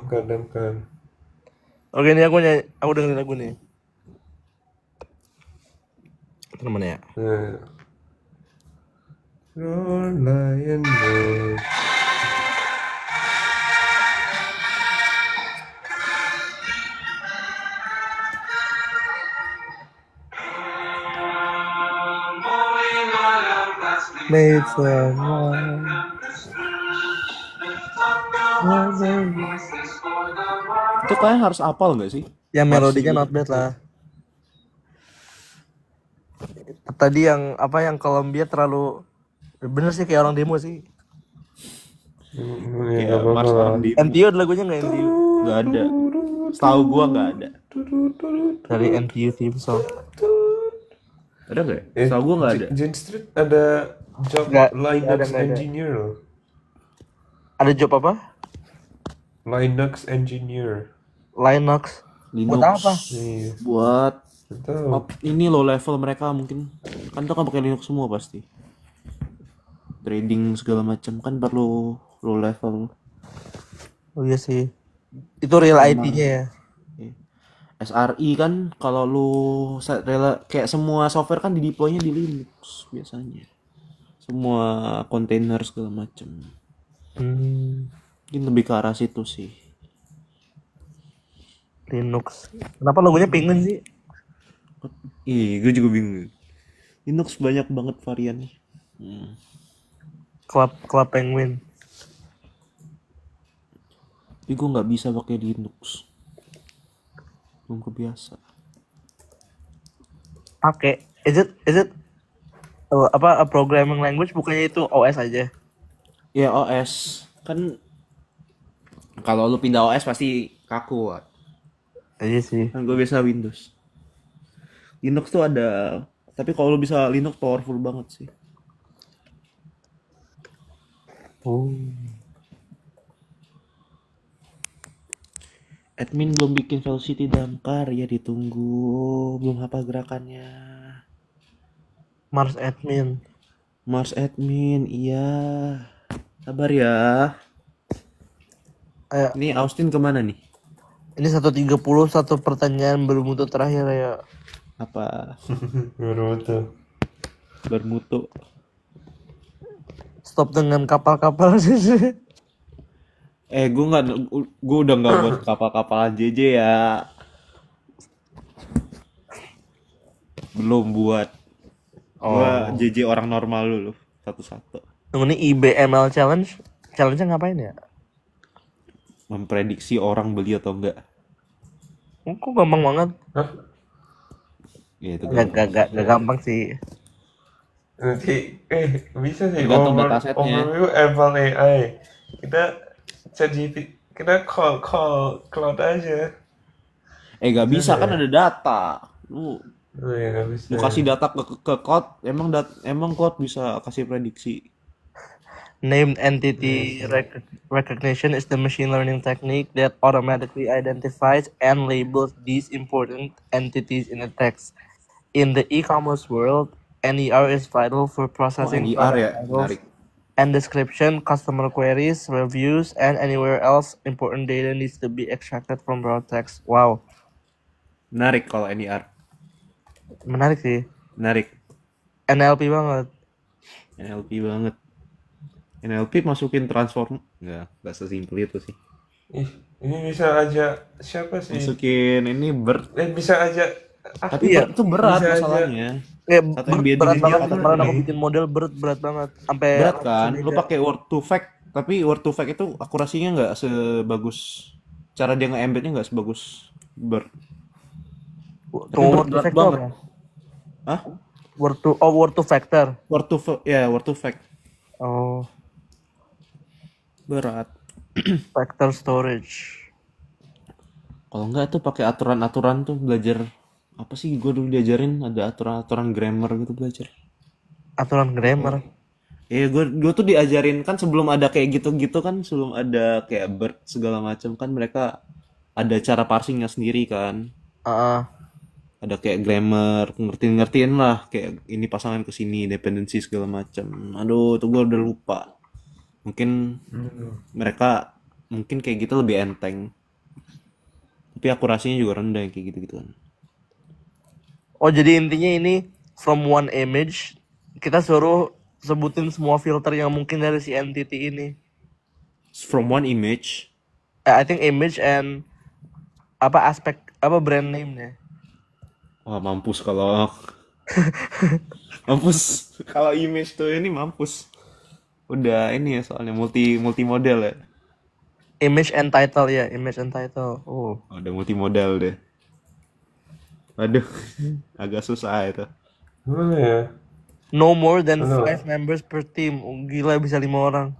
damkan. Oke nih aku dengerin lagu nih. Temen ya. Roar, lion, roar. Made someone. Itu kalian harus apal nggak sih? Yang melodinya not bad lah. Tadi yang Columbia terlalu bener sih kayak orang demo sih. Ya, nggak apa-apa lah. NTU ada lagunya nggak NTU? Nggak ada. Setahu gua nggak ada. Dari NTU theme song. Ada nggak? Setahu gua nggak ada. Jane Street ada job Nggak Linux ada. engineer loh. Ada job apa? Linux engineer. Linux. Linux. Buat apa? Iya. Buat Tahu. ini low level mereka mungkin. Kan itu kan pakai Linux semua pasti. Trading segala macam kan perlu low level. Oh iya sih. Itu real IT-nya ya. SRI kan kalau lu kayak semua software kan di deploy-nya di Linux biasanya. Semua kontainer segala macam. Mungkin lebih ke arah situ sih. Linux. Kenapa logonya penguin sih? Gue juga bingung. Linux banyak banget variannya. Club penguin. Tapi gue nggak bisa pakai Linux. Belum kebiasa. Pakai. Is it a programming language bukannya itu OS aja? Ya OS kan kalau lu pindah OS pasti kaku. Iya sih. Kan gue biasa Windows. Linux tuh ada, tapi kalau lu bisa Linux powerful banget sih. Admin belum bikin Velocity Damkar ya, ditunggu, belum hafal gerakannya. Mars admin. Mars admin, iya. Sabar ya. Ayo, Ini Austin kemana nih? ini 1:30 satu pertanyaan bermutu terakhir ya. Apa Betul. bermutu? Stop dengan kapal-kapal. Gue udah nggak buat kapal-kapalan JJ ya. Belum buat. Gua JJ orang normal dulu satu-satu. Ini IBML Challenge. Challenge-nya ngapain ya? Memprediksi orang beli atau enggak. Kok gampang banget? Hah? Ya itu Gak gampang sih. Nanti bisa sih Tergantung datasetnya. overview eval AI. Kita call cloud aja. Gak bisa kan ada data. Lu Oh ya nggak bisa. kasih data ke cloud, emang cloud bisa kasih prediksi. Named entity recognition is the machine learning technique that automatically identifies and labels these important entities in a text. In the e-commerce world, NER is vital for processing NER ya, product menarik. titles and description, customer queries, reviews, and anywhere else important data needs to be extracted from raw text. Wow, Menarik kalau NER. menarik sih. Menarik. NLP banget. NLP banget. NLP masukin transform nggak sesimpel itu sih. Ini bisa aja siapa sih? Masukin ini Bisa aja. tapi Iya, itu berat bisa aja. masalahnya. Ya, Satu yang berat biadilin banget dia kemarin aku nih. bikin model berat banget sampai Berat kan? Lu ratusan pakai word to fact, tapi word to fact itu akurasinya nggak sebagus, cara dia nge-embednya nggak sebagus Bird. Tunggu, word to berat factor banget. ya? Hah? Word to factor. Word to fact. Oh, Berat. factor storage. Kalau nggak tuh pakai aturan-aturan tuh belajar apa sih? Gue dulu diajarin ada aturan-aturan grammar gitu belajar. Aturan grammar. Gue tuh diajarin kan sebelum ada kayak gitu-gitu kan, sebelum ada kayak Bird segala macam kan mereka ada cara parsingnya sendiri kan. Ada kayak grammar, ngertiin lah kayak ini pasangan ke sini, dependensi segala macam. Aduh, tuh gue udah lupa. Mungkin mereka mungkin kayak gitu lebih enteng. Tapi akurasinya juga rendah yang kayak gitu-gitu kan. Oh, jadi intinya ini from one image kita suruh sebutin semua filter yang mungkin dari si entity ini. From one image. I think image and brand name-nya. Wah, mampus kalau kalau image tuh ini mampus. Udah ini ya soalnya multi model ya. Image and title ya, image and title. Oh. Udah multi model deh. Waduh, agak susah itu. Gimana ya? No more than 5 members per team. Oh, gila bisa 5 orang.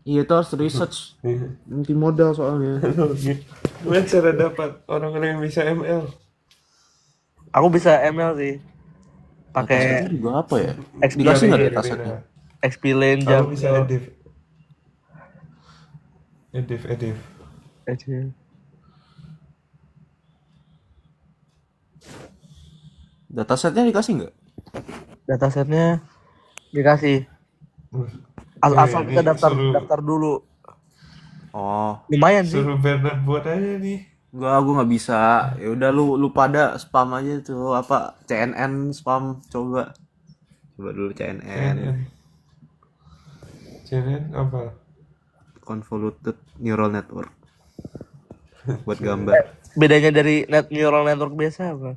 Iya, itu harus research. Multi model soalnya. Gimana cara dapat orang-orang yang bisa ML? Aku bisa ML sih. Pakai Datasetnya juga apa ya? XP Dikasih nggak Iya, datasetnya? Lane Aku bisa Django. edit. Datasetnya dikasih nggak? Datasetnya dikasih. Asal Iya, kita ini daftar dulu. Oh, Lumayan sih. Suruh Bernard buat aja nih. gue nggak bisa. Ya udah lu pada spam aja tuh apa CNN spam coba dulu CNN. CNN apa? Convoluted neural network buat gambar. Bedanya dari neural network biasa apa?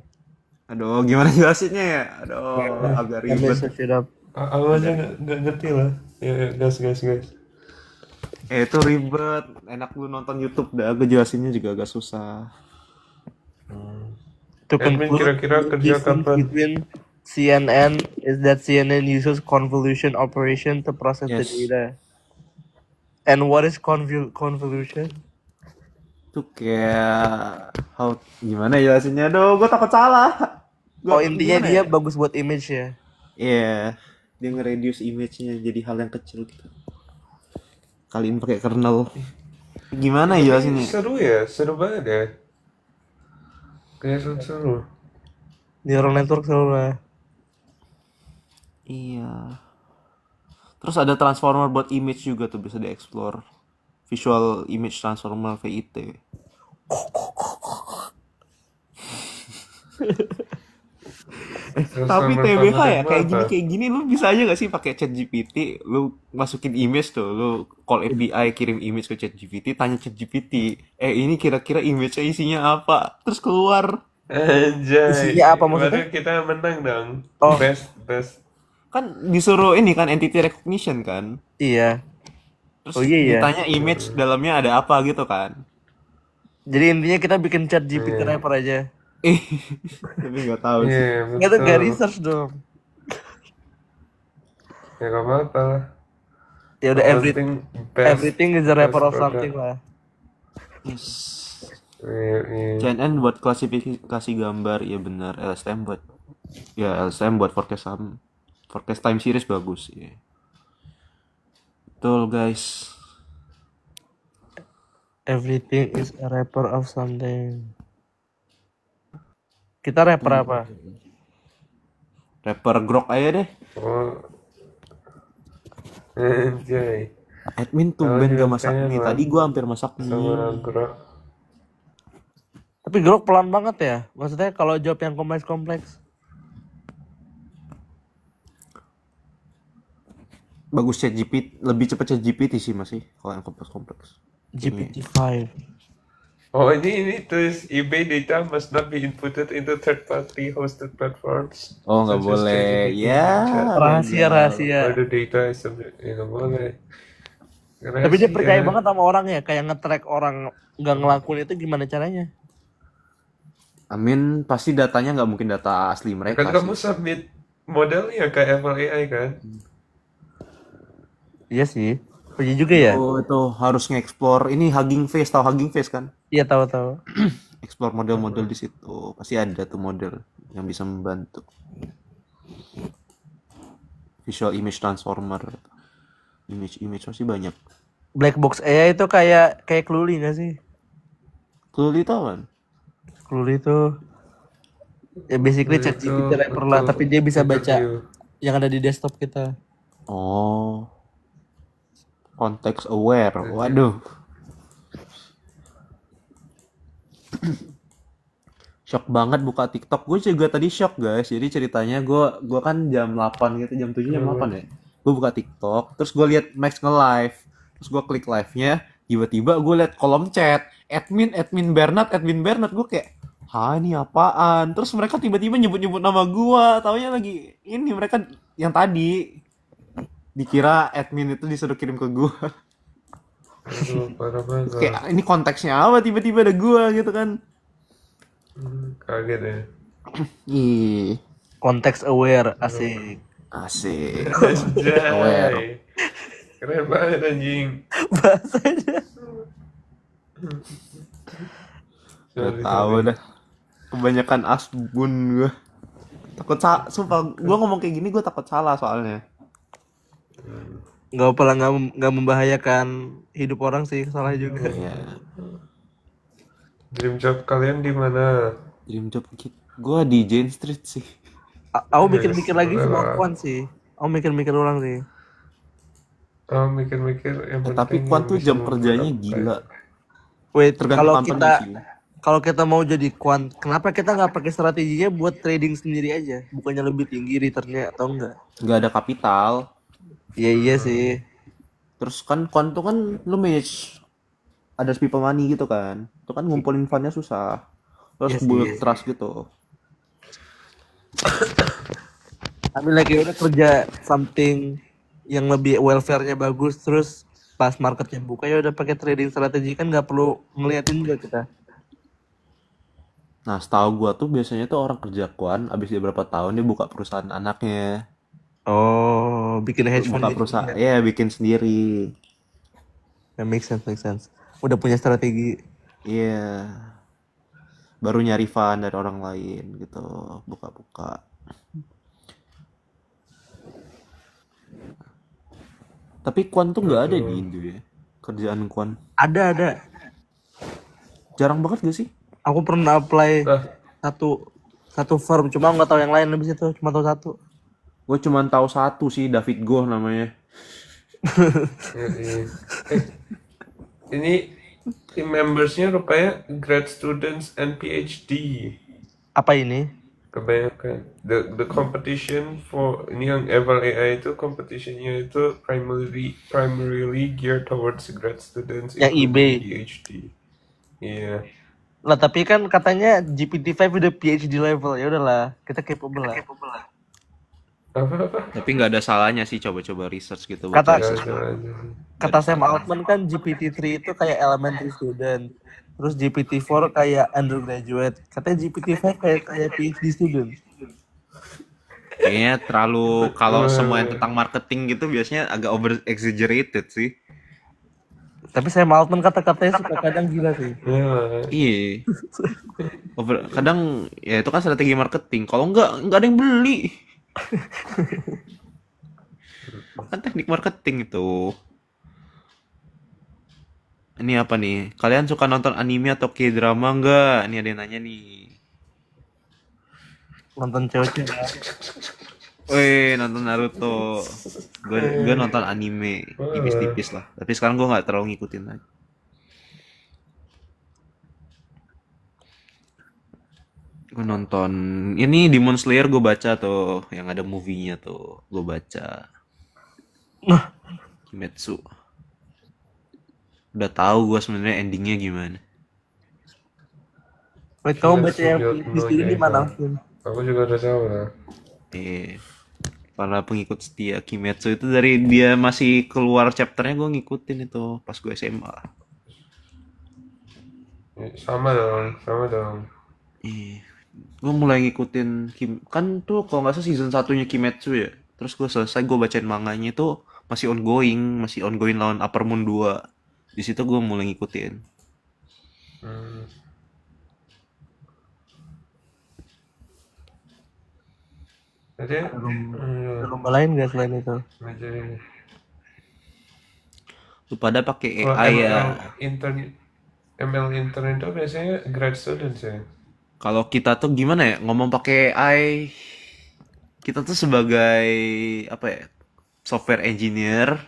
Aduh, gimana jelasinnya ya? Aduh, agak Let me ribet. search it up. Aku aja nggak ngerti lah. Ya, gas. Itu ribet. Enak lu nonton YouTube dah. Gue jelasinnya juga agak susah. To Edwin, conclude, kira-kira the kerja difference kapan? between CNN is that CNN uses convolution operation to process the Yes. data. And what is convolution? Itu kayak gimana jelasinnya? Aduh, gue takut salah. Oh, intinya gimana dia ya? bagus buat image ya. Iya, dia nge-reduce image-nya jadi hal yang kecil gitu. Kaliin pakai kernel. Gimana ya jelasinnya? Seru banget ya. Kayak seru. Neural network selalu lah. Iya. Terus ada transformer buat image juga tuh bisa dieksplor. Visual Image Transformer VIT. Tapi TBH ya kayak gini lu bisa aja gak sih pakai ChatGPT, lu masukin image tuh, lu call API kirim image ke ChatGPT, tanya ChatGPT, ini kira-kira image-nya isinya apa, terus keluar. Anjay. Isinya apa maksudnya? Baru kita menang dong. Oh. Best. Kan disuruh ini kan entity recognition kan. Iya. Terus ditanya image dalamnya ada apa gitu kan. Jadi intinya kita bikin ChatGPT rapper aja. Tapi nggak tahu sih. Nggak tuh nggak research dong. Ya nggak apa-apa lah. Ya udah everything is a rapper of something lah. Yes. Iya. CNN buat klasifikasi gambar, ya benar. LSTM buat forecast time series bagus ya. Betul guys. Everything is a rapper of something. Kita rapper apa? Rapper grok aja deh. Oh. Anjay. Admin tumben gak masak mie. Tadi gua hampir masak mie. Sama grok. Tapi grok pelan banget ya. Maksudnya kalau jawab yang kompleks. Bagus ChatGPT, lebih cepat ChatGPT sih masih kalau yang kompleks. GPT-5. Oh ini tulis eBay data must not be inputted into third-party hosted platforms. Oh nggak boleh, ya. Rahasia. Ada data ya nggak boleh. Tapi dia percaya banget sama orang ya, kayak nge-track orang nggak ngelakuin itu gimana caranya? Amin pasti datanya nggak mungkin data asli mereka. Kan kamu submit modelnya ke Apple AI kan? Iya sih. Punya juga ya? Oh itu harus nge-explore ini Hugging Face, tahu Hugging Face kan? Iya tahu. Explore model-model di situ. Pasti ada tuh model yang bisa membantu. Visual Image Transformer. Image masih banyak. Black box AI itu kayak Cluely nggak sih? Cluely tau kan? Cluely itu ya basically ChatGPT rapper lah, tapi dia bisa baca yang ada di desktop kita. Oh. Context aware. Waduh. Shock banget buka TikTok. Gue juga tadi shock guys. Jadi ceritanya gue kan jam 8 gitu, jam 7 jam 8 ya. Gue buka TikTok, terus gue lihat Max nge-live. Terus gue klik live-nya, tiba-tiba gue lihat kolom chat, admin Bernard. Gue kayak, ini apaan? Terus mereka tiba-tiba nyebut nama gue. Taunya lagi ini mereka yang tadi. Dikira admin itu disuruh kirim ke gue. Aduh, parah banget. Kayak ini konteksnya apa tiba-tiba ada gue gitu kan. Kaget ya. Ih. Konteks aware, asik. Aware. Keren banget anjing. Bahasanya. Gak tahu dah. Kebanyakan asbun gue. Sumpah gue ngomong kayak gini gue takut salah soalnya. Nggak apa lah, nggak membahayakan hidup orang sih, salah juga. Iya. Dream job kalian di mana? Dream job gue di Jane Street sih. Aku mikir-mikir lagi sama Kwan sih. Aku mikir-mikir ulang sih. Oh mikir-mikir yang Tapi Kwan tuh jam kerjanya gila. Wait, Tergantung kalau kita mau jadi Kwan, kenapa kita nggak pakai strateginya buat trading sendiri aja? Bukannya lebih tinggi returnnya atau enggak? Nggak ada kapital. Iya sih. Terus kan Kwan tuh kan lu manage ada people money gitu kan. Itu kan ngumpulin fundnya susah. Terus build trust gitu. Tapi lagi udah kerja something yang lebih welfare-nya bagus, terus pas marketnya buka ya udah pakai trading strategi, kan nggak perlu ngeliatin juga kita. Nah setahu gua tuh biasanya tuh orang kerja Kwan abis dia berapa tahun dia buka perusahaan anaknya. Oh, bikin hedge fund. Buka perusahaan, ya bikin sendiri. Make sense. Udah punya strategi. Iya. Baru nyari fund dari orang lain gitu, buka-buka. Tapi Kwan tuh nggak ada di Indo ya, kerjaan Kwan. Ada. Jarang banget gak sih? Aku pernah apply satu firm, cuma nggak tahu yang lain lebih itu, cuma tahu satu. Gue cuma tahu satu sih, David Goh namanya. Ini team membersnya rupanya grad students and PhD. Apa ini? Kebanyakan. The competition for ini yang Eval AI itu competitionnya itu primarily geared towards grad students Yang IB. including PhD. Iya. Lah tapi kan katanya GPT-5 udah PhD level. Ya udahlah, kita capable lah. Apa? Tapi nggak ada salahnya sih coba-coba research gitu. buat Kata research. kata Sam Altman kan GPT-3 itu kayak elementary student. Terus GPT-4 kayak undergraduate. Katanya GPT-5 kayak PhD student. Kayaknya terlalu kalau semua yang tentang marketing gitu biasanya agak over exaggerated sih. Tapi Sam Altman kata-katanya suka kadang gila sih. Iya. Kadang ya itu kan strategi marketing. Kalau nggak ada yang beli. Kan teknik marketing itu. Ini apa nih? Kalian suka nonton anime atau K-drama nggak? Ini ada yang nanya nih. Nonton cewek-cewek. Weh, nonton Naruto. Gue nonton anime, tipis-tipis lah. Tapi sekarang gue nggak terlalu ngikutin lagi. Gue nonton ini Demon Slayer, gue baca tuh, yang ada movie-nya tuh, gue baca. Kimetsu. Udah tahu gue sebenarnya endingnya gimana. Wait, kamu baca yang di sini di mana? Aku juga udah tahu lah. Para pengikut setia Kimetsu itu dari dia masih keluar chapternya gue ngikutin itu pas gue SMA. Sama dong. Gue mulai ngikutin kan tuh kalau nggak salah season 1-nya Kimetsu ya. Terus gue selesai gue bacain manganya itu masih ongoing lawan Upper Moon 2. Di situ gue mulai ngikutin. Jadi Ada lomba lain nggak selain itu? Lu pada pakai AI ya. ML intern itu biasanya grad students ya. Kalau kita tuh gimana ya ngomong pakai AI, kita tuh sebagai apa ya software engineer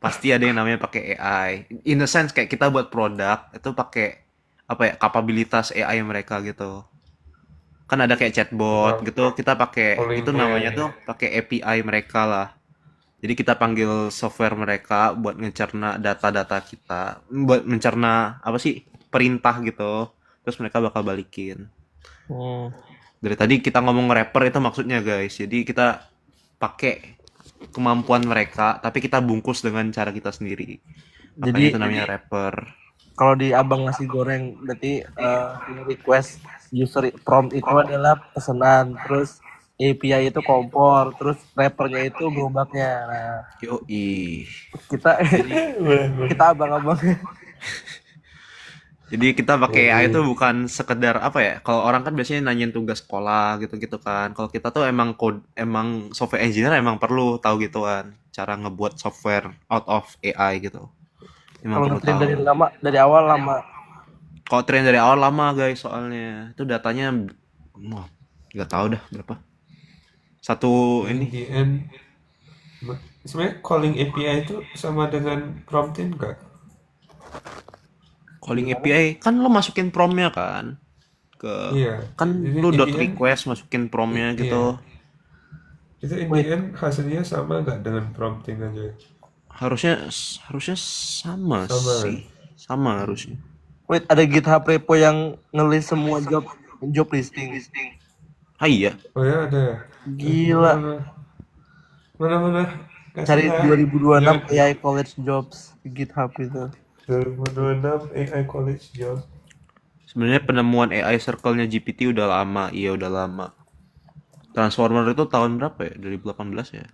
pasti ada yang namanya pakai AI. In a sense kayak kita buat produk itu pakai apa ya kapabilitas AI mereka gitu. Kan ada kayak chatbot gitu, kita pakai itu namanya tuh pakai API mereka lah. Jadi kita panggil software mereka buat mencerna data-data kita, buat mencerna apa sih perintah gitu. Terus mereka bakal balikin. Dari tadi kita ngomong rapper itu maksudnya guys. Jadi kita pakai kemampuan mereka, tapi kita bungkus dengan cara kita sendiri. Makanya Jadi itu namanya rapper. kalau di abang nasi goreng berarti request user prompt itu adalah pesanan, terus API itu kompor, terus wrappernya itu gerobaknya. Nah, Yoi. kita abang-abang. Jadi kita pakai AI itu bukan sekedar apa ya? Kalau orang kan biasanya nanyain tugas sekolah gitu-gitu kan. Kalau kita tuh emang software engineer emang perlu tahu gituan, cara ngebuat software out of AI gitu. Emang Kalau perlu tahu. dari awal lama. Kalau train dari awal lama guys soalnya. Itu datanya nggak tahu dah berapa. Satu ini. Di end, sebenarnya calling API itu sama dengan prompting nggak? Calling API kan lo masukin prompt-nya kan kan Jadi lo in dot the end- request masukin prompt-nya gitu. Itu in the end hasilnya sama nggak dengan prompting aja? Harusnya sama Sama, sih. Sama harusnya. Wait, ada GitHub repo yang ngelis semua job listing. Ah iya. Oh ya ada ya? Gila. Mana? Cari 2026 AI college jobs di GitHub itu. 2026 AI college job. Sebenarnya penemuan AI circle-nya GPT udah lama. Iya udah lama. Transformer itu tahun berapa ya? 2018 ya?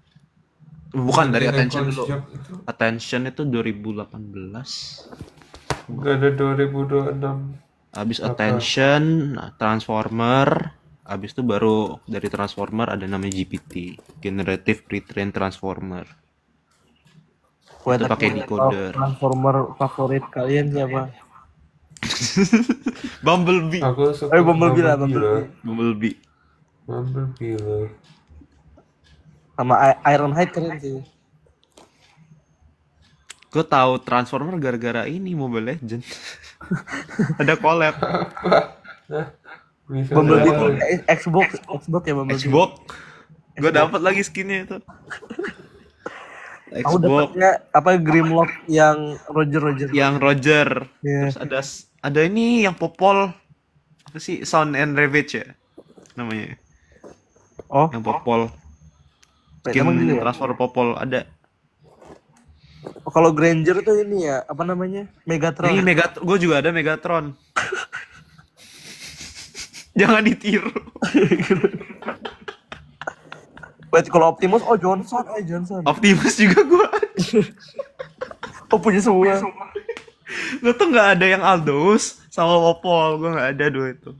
Bukan dari AI Attention college dulu. job itu Attention itu 2018. nggak ada 2026. Habis Attention, Transformer, habis itu baru dari Transformer ada namanya GPT, Generative Pre-trained Transformer. Wait, Itu pakai decoder. Transformer favorit kalian siapa? Bumblebee. Aku suka Bumblebee lah, Bumblebee. Bumblebee lah. Sama Ironhide keren sih. Gue tahu Transformer gara-gara ini Mobile Legend. Ada collab. Bisa Bumblebee jadi. Xbox ya Bumblebee. Xbox. Gue dapat lagi skinnya itu. Aku Xbox dapatnya apa Grimlock yang Roger. yang Roger. Iya. Terus ada ini yang Popol. Apa sih? Sound and Ravage ya namanya. Oh, Yang Popol. emang gitu Skin ya? Transformer Popol ada. Oh, kalau Granger tuh ini ya, apa namanya? Megatron. Ini gue juga ada Megatron. Jangan ditiru. Wait, kalau Optimus, Johnson. Optimus juga gue. Oh, punya semua. Gue tuh nggak ada yang Aldous sama Popol. Gue nggak ada dua itu.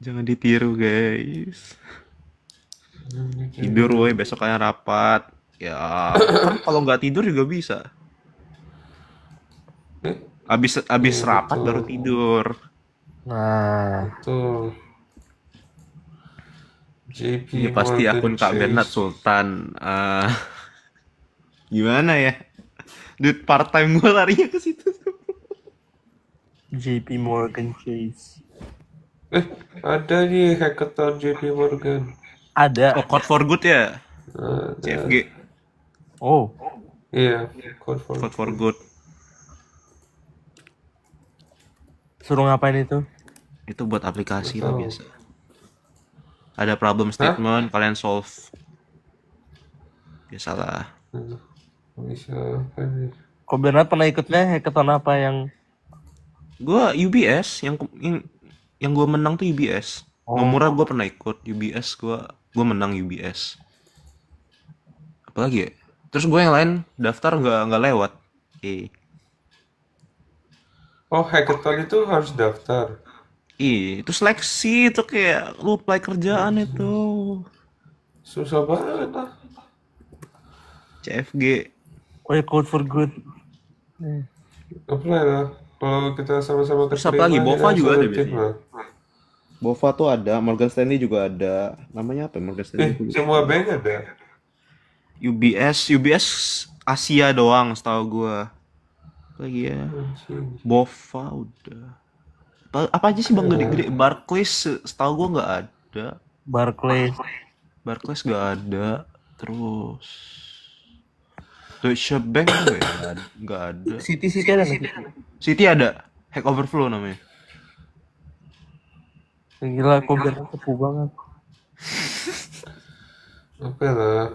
Jangan ditiru guys. Tidur woi, besoknya rapat. Ya kan kalau nggak tidur juga bisa. Abis rapat baru tidur. Nah, Tuh. JP Ini pasti Morgan akun Kak Chase. Bernard Sultan. Gimana ya? Duit part time gue larinya ke situ. JP Morgan Chase. Ada nih hackathon JP Morgan. Ada. Oh, Code for Good ya? Ada. CFG. Oh, Iya, code for Code for Good. suruh ngapain itu? Itu buat aplikasi lah biasa. Ada problem statement, kalian solve. Biasalah. bisa apa nih? Kok Bernard pernah ikutnya hackathon apa yang Gua UBS yang gue menang tuh UBS. Nomura gue pernah ikut UBS, gue menang UBS. Apalagi ya? Terus gue yang lain daftar nggak lewat. Oh, hackathon itu harus daftar. Itu seleksi itu kayak lu apply kerjaan itu. Susah banget lah. CFG. Oh ya, Code for Good. Apply lah. Kalau kita sama-sama Terus apa lagi? Bova juga ada biasanya. biasanya. Bova tuh ada, Morgan Stanley juga ada. Namanya apa ya, Morgan Stanley? Semua bank ada. UBS Asia doang setahu gua. Lagi ya. Bova udah. Apa aja sih Bang gede-gede? Barclays setahu gua nggak ada. Barclays nggak ada. Terus Deutsche Bank juga ya? Nggak ada. City ada nggak? City ada. Hack Overflow namanya. Gila, kok Bernard sepuh banget. Apa lah?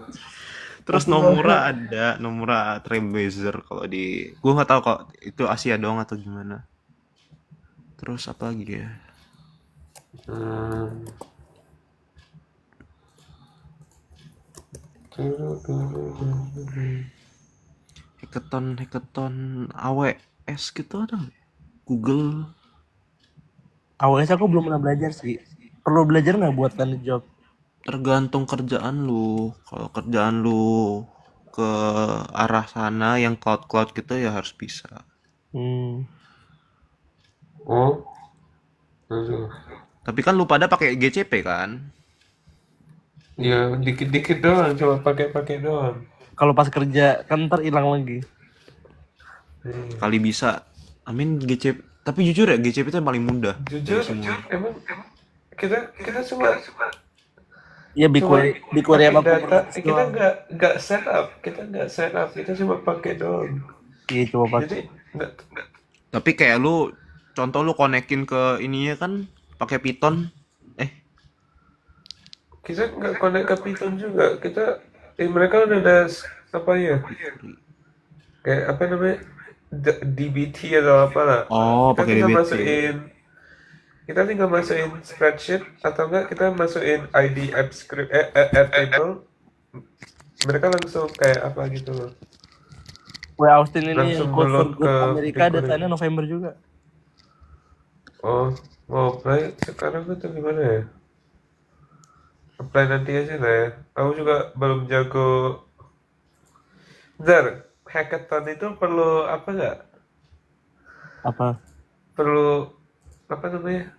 Terus Nomura ada, Nomura Trailblazer kalau di, gue nggak tahu kok itu Asia doang atau gimana. Terus apa lagi ya? Hackathon AWS gitu ada nggak? Google. AWS aku belum pernah belajar sih. Perlu belajar nggak buat kan job? Tergantung kerjaan lu. Kalau kerjaan lu ke arah sana yang cloud gitu ya harus bisa. Oh. Aduh. Tapi kan lu pada pakai GCP kan? Ya, dikit-dikit doang, cuma pakai doang. Kalau pas kerja kan ntar hilang lagi. Kali bisa. Amin GCP. Tapi jujur ya GCP itu yang paling mudah. Jujur, emang kita cuma Ya BigQuery apa data, Kubernetes kita doang. nggak set up, kita cuma pakai doang. Iya, coba pakai. Jadi nggak Tapi kayak lu contoh lu konekin ke ininya kan pakai Python. kita nggak connect ke Python juga. Mereka udah ada apa ya? Kayak apa namanya? DBT atau apa lah. Oh, Kita pakai tinggal DBT. kita tinggal masukin spreadsheet atau enggak kita masukin ID app script app table. Mereka langsung kayak apa gitu loh. Austin ini yang Langsung Code for belok Good ke Amerika BigQuery. datanya November juga. Oh, mau apply sekarang itu gimana ya? Apply nanti aja lah ya. Aku juga belum jago. Bentar, hackathon itu perlu apa nggak? Apa? Perlu apa namanya?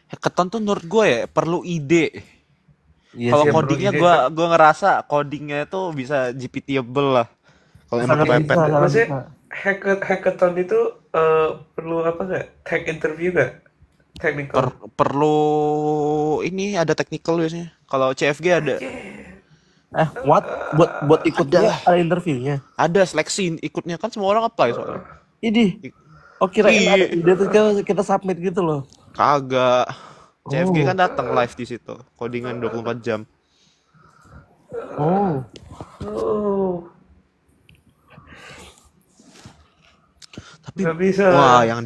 Hackathon tuh menurut gue ya perlu ide. Iya Kalau sih, Yang codingnya perlu gua ngerasa codingnya itu bisa GPT-able lah. Kalau emang sangat kepepet. bisa, sangat Maksudnya bisa. hackathon itu perlu apa nggak? Tech interview nggak? Technical. Perlu ini ada technical biasanya. Kalau CFG ada. What? Buat ikutnya Ada. ada interviewnya. Ada seleksi ikutnya kan semua orang apply soalnya. Ini. Oh kirain Iya. ada ide terus kita submit gitu loh. Kagak. CFG Oh. kan datang live di situ. Codingan 24 jam. Oh. Oh, Tapi nggak bisa. wah, yang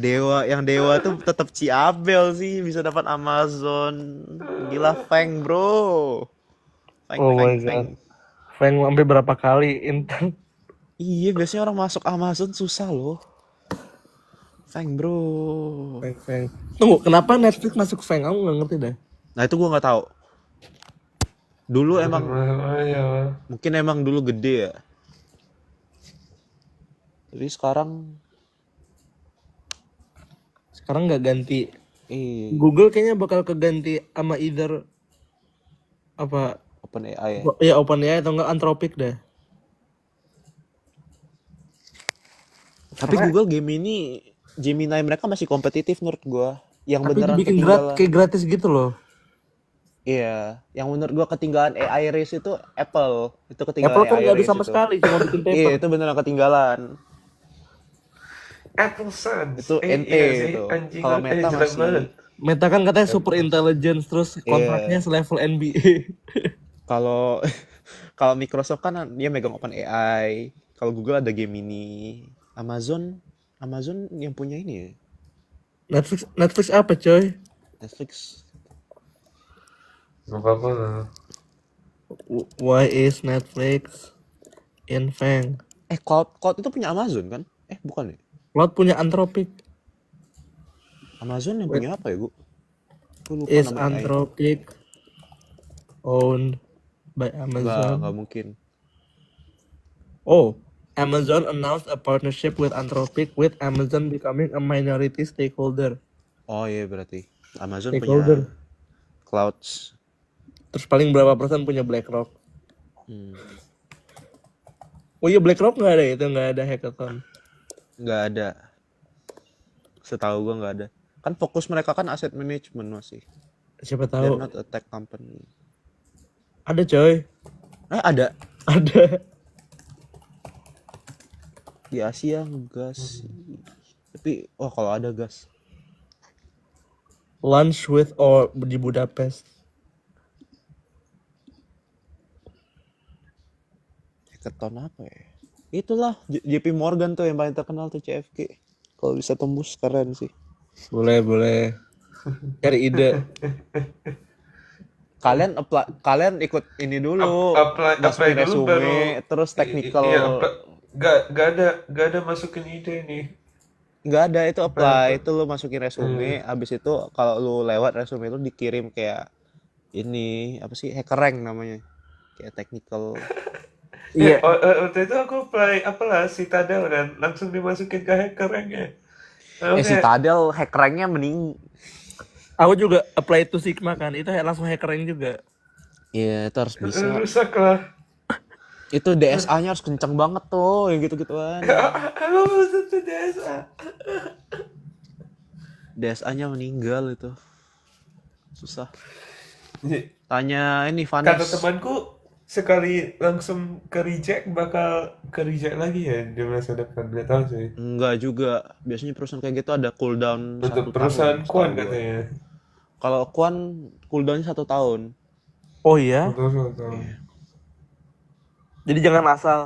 dewa tuh tetap Ciabel sih bisa dapat Amazon. Gila Feng, bro. Feng, Oh Feng, my Feng. god. Feng sampai berapa kali intern? Iya, biasanya orang masuk Amazon susah loh. Feng, bro. Feng. Tunggu, kenapa Netflix masuk Feng? Aku nggak ngerti dah. Nah, itu gua nggak tahu. Dulu emang Ya. mungkin emang dulu gede ya. Tapi sekarang Nggak ganti. Google Google kayaknya bakal keganti sama either apa OpenAI ya. ya OpenAI atau enggak Anthropic dah. Tapi Google Gemini mereka masih kompetitif menurut gua. Yang Tapi beneran dibikin ketinggalan. kayak gratis gitu loh. Iya, yang menurut gua ketinggalan AI race itu Apple. Itu ketinggalan Apple kan AI nggak ada race sama itu. sekali, cuma bikin Iya, paper. itu beneran ketinggalan. Apple Sans. Itu NT iya sih, itu. anjing Kalau banget. Meta Jelek masih banget. Meta kan katanya super intelligence terus kontraknya selevel NBA. kalau kalau Microsoft kan dia megang OpenAI. Kalau Google ada Gemini. Amazon yang punya ini ya. Netflix apa coy? Netflix. Gak apa-apa lah. Why is Netflix in Fang? Cloud itu punya Amazon kan? Bukan ya? Cloud punya Anthropic. Amazon yang punya apa ya, Gu? Gua lupa Is nama AI. Anthropic owned by Amazon? Nggak mungkin. Oh, Amazon announced a partnership with Anthropic, with Amazon becoming a minority stakeholder. Oh iya, berarti Amazon Stakeholder. punya clouds. Terus paling berapa persen punya BlackRock? Hmm. Oh iya, BlackRock nggak ada hackathon. Nggak ada. Setahu gua nggak ada. Kan fokus mereka kan asset management masih. Siapa They're tahu? not a tech company. Ada coy. Ada. Ada. Di Asia gas sih. Tapi kalau ada gas. Lunch with or di Budapest. Hackathon apa ya? Itulah JP Morgan tuh yang paling terkenal tuh CFG. Kalau bisa tembus keren sih. Boleh. Cari ide. Kalian ikut ini dulu. Apply masukin dulu resume, baru. terus technical. Iya, gak ada masukin ide nih. Nggak ada, itu apply, itu lu masukin resume, habis itu kalau lu lewat resume lu dikirim kayak ini apa sih, hacker rank namanya, kayak technical. Iya. Waktu itu aku apply apalah Citadel kan, langsung dimasukin ke hacker rank ya. Citadel hacker ranknya mending. Aku juga apply to Sigma kan, itu langsung hackerin juga. Iya, itu harus bisa. Rusak lah. Itu DSA-nya harus kenceng banget tuh, yang gitu-gituan. Aku maksud tuh DSA. DSA-nya meninggal itu. Susah. Kata Tanya ini Vanes. temanku sekali langsung ke reject bakal ke reject lagi ya di masa depan, nggak tahu sih. Enggak juga. Biasanya perusahaan kayak gitu ada cooldown 1 Untuk tahun. perusahaan setahu Kuan gua. katanya. Kalau Kuan cooldownnya 1 tahun. Oh iya? Betul. Jadi jangan asal.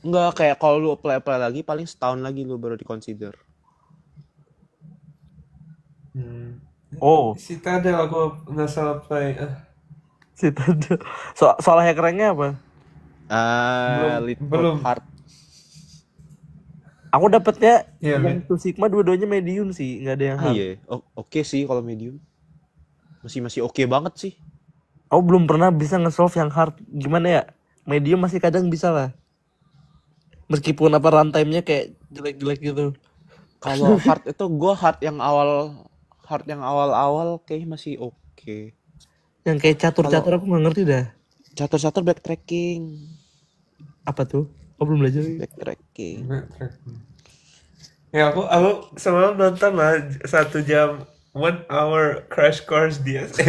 Enggak, kayak kalau lu apply lagi paling setahun lagi lu baru di-consider. Oh, Citadel aku nggak salah apply. Citadel. Soal hackernya apa? Belum. Hard. Aku dapetnya Iya, yang to Sigma dua-duanya medium sih, nggak ada yang hard. Iya. Oke sih kalau medium. Masih oke banget sih. Aku belum pernah bisa nge-solve yang hard. Gimana ya? Medium masih kadang bisa lah. Meskipun apa runtime-nya kayak jelek-jelek gitu. Kalau hard itu gue hard yang awal-awal kayaknya masih oke. Yang kayak catur-catur aku nggak ngerti dah. Catur-catur backtracking. Apa tuh? Oh belum belajar. Backtracking. Ya aku semalam nonton lah 1 jam 1 hour crash course di SE.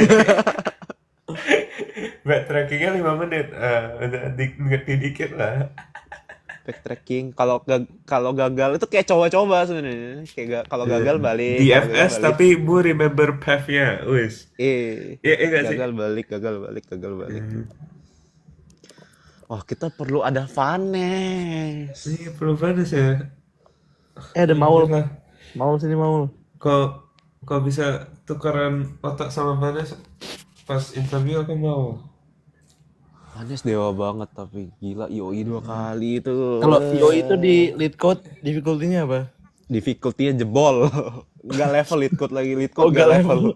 Backtrackingnya 5 menit. Udah ngerti dikit lah. Backtracking. Kalau gagal itu kayak coba-coba sebenarnya. Kayak kalau gagal balik. Di kalau gagal FS balik. tapi bu remember path-nya, wis. Iya sih. Gagal balik. Wah, kita perlu ada Vanes. Iya perlu panas ya. Ada Maul. Lah. Maul sini Maul. Kok bisa tukeran otak sama Vanes pas interview aku mau. Vanes dewa banget tapi gila IOI 2 kali itu. Kalau Yo itu di lead code difficulty-nya apa? Difficulty-nya jebol. Enggak level lead code lagi, lead code Oh, nggak level.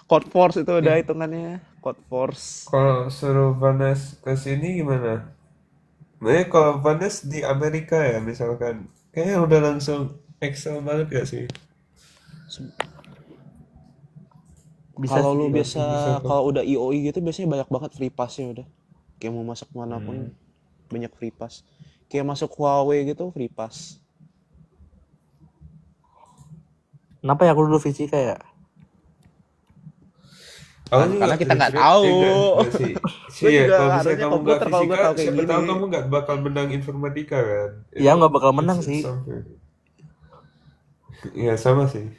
Code Force itu udah hitungannya. Code Force. Kalau suruh Vanes ke sini gimana? Nah, kalau Vanes di Amerika ya misalkan, kayaknya udah langsung Excel banget gak sih? Kalau lu bisa kok. kalau udah IOI gitu biasanya banyak banget free pass-nya udah. Kayak mau masuk manapun banyak free pass. Kayak masuk Huawei gitu free pass. Kenapa ya aku dulu fisika ya? Karena kita nggak tahu. Iya, juga, kalau misalnya harusnya kamu nggak komputer kalau fisika, gua tahu kayak siapa tahu gini. kamu nggak bakal menang informatika kan? Ya nggak bakal menang sih. Iya sama sih.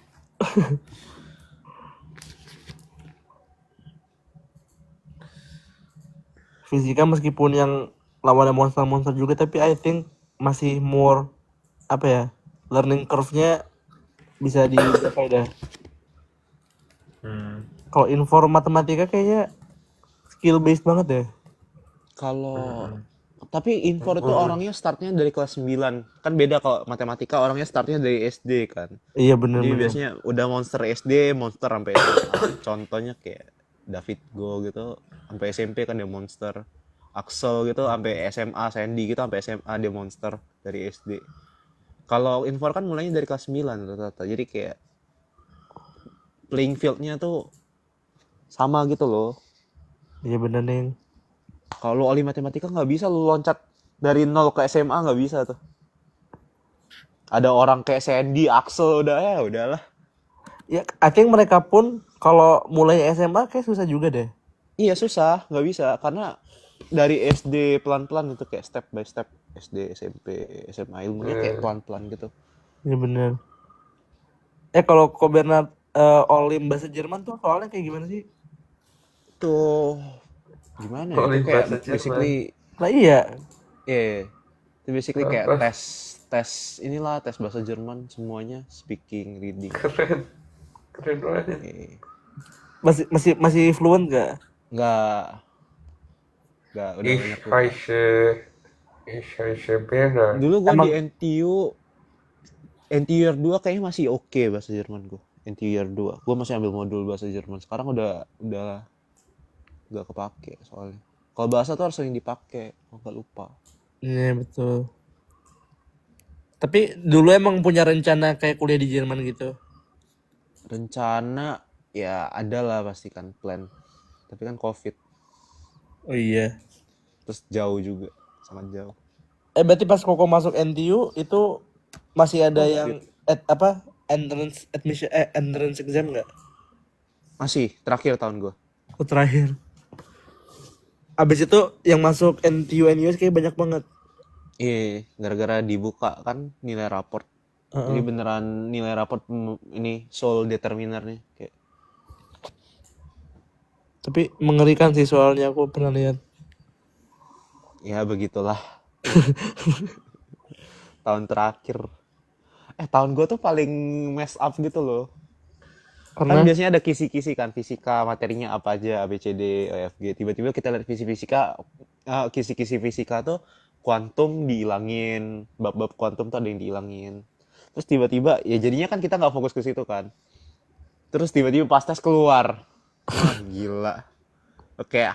Fisika meskipun yang lawannya monster-monster juga, tapi I think masih more apa ya, learning curve-nya bisa dicapai dah. Kalau inform matematika kayaknya skill based banget deh. Kalau tapi Infor itu orangnya startnya dari kelas 9. Kan beda kalau matematika orangnya startnya dari SD kan. Iya bener. Jadi biasanya udah monster SD, monster sampai SMA. Contohnya kayak David Go gitu, sampai SMP kan dia monster. Axel gitu sampai SMA, Sandy gitu sampai SMA dia monster dari SD. Kalau Infor kan mulainya dari kelas 9 rata-rata. Jadi kayak playing field-nya tuh sama gitu loh. Iya bener Neng. Kalau lu oli matematika nggak bisa lu loncat dari 0 ke SMA nggak bisa tuh. Ada orang kayak Sandy, Axel udahlah. Ya I think mereka pun kalau mulai SMA kayak susah juga deh. Iya susah, nggak bisa karena dari SD pelan-pelan itu kayak step by step, SD, SMP, SMA ilmunya kayak pelan-pelan gitu. Iya bener. Kalau Bernard Olim bahasa Jerman tuh soalnya kayak gimana sih? Tuh gimana ya? Olim Itu kayak bahasa Jerman. basically Nah iya. itu basically kayak tes inilah tes bahasa Jerman semuanya speaking, reading. Keren banget. Masih fluent gak? Nggak udah banyak lupa. Ich heiße Bernard. Dulu gua di NTU year 2 kayaknya masih oke bahasa Jerman gua. NTU year 2. Gua masih ambil modul bahasa Jerman. Sekarang udah nggak kepake soalnya. Kalau bahasa tuh harus sering dipakai, nggak lupa. Iya betul. Tapi dulu emang punya rencana kayak kuliah di Jerman gitu. Rencana ya ada lah pasti kan plan. Tapi kan COVID. Oh iya. Terus jauh juga, sangat jauh. Berarti pas Koko masuk NTU itu masih ada yang entrance exam nggak? Masih terakhir tahun gua. Oh terakhir. Abis itu yang masuk NTU NUS kayak banyak banget. Iya, gara-gara dibuka kan nilai raport. Jadi beneran nilai raport ini sole determiner nih kayak. Tapi mengerikan sih soalnya aku pernah lihat. Ya begitulah. Tahun terakhir. Tahun gue tuh paling mess up gitu loh. Karena Kan biasanya ada kisi-kisi kan, fisika materinya apa aja, ABCD, EFG. Tiba-tiba kita lihat fisika, kisi-kisi fisika tuh kuantum dihilangin, bab-bab kuantum tuh ada yang dihilangin. Terus tiba-tiba ya jadinya kan kita nggak fokus ke situ kan. Terus tiba-tiba pas tes keluar. Gila. Oke,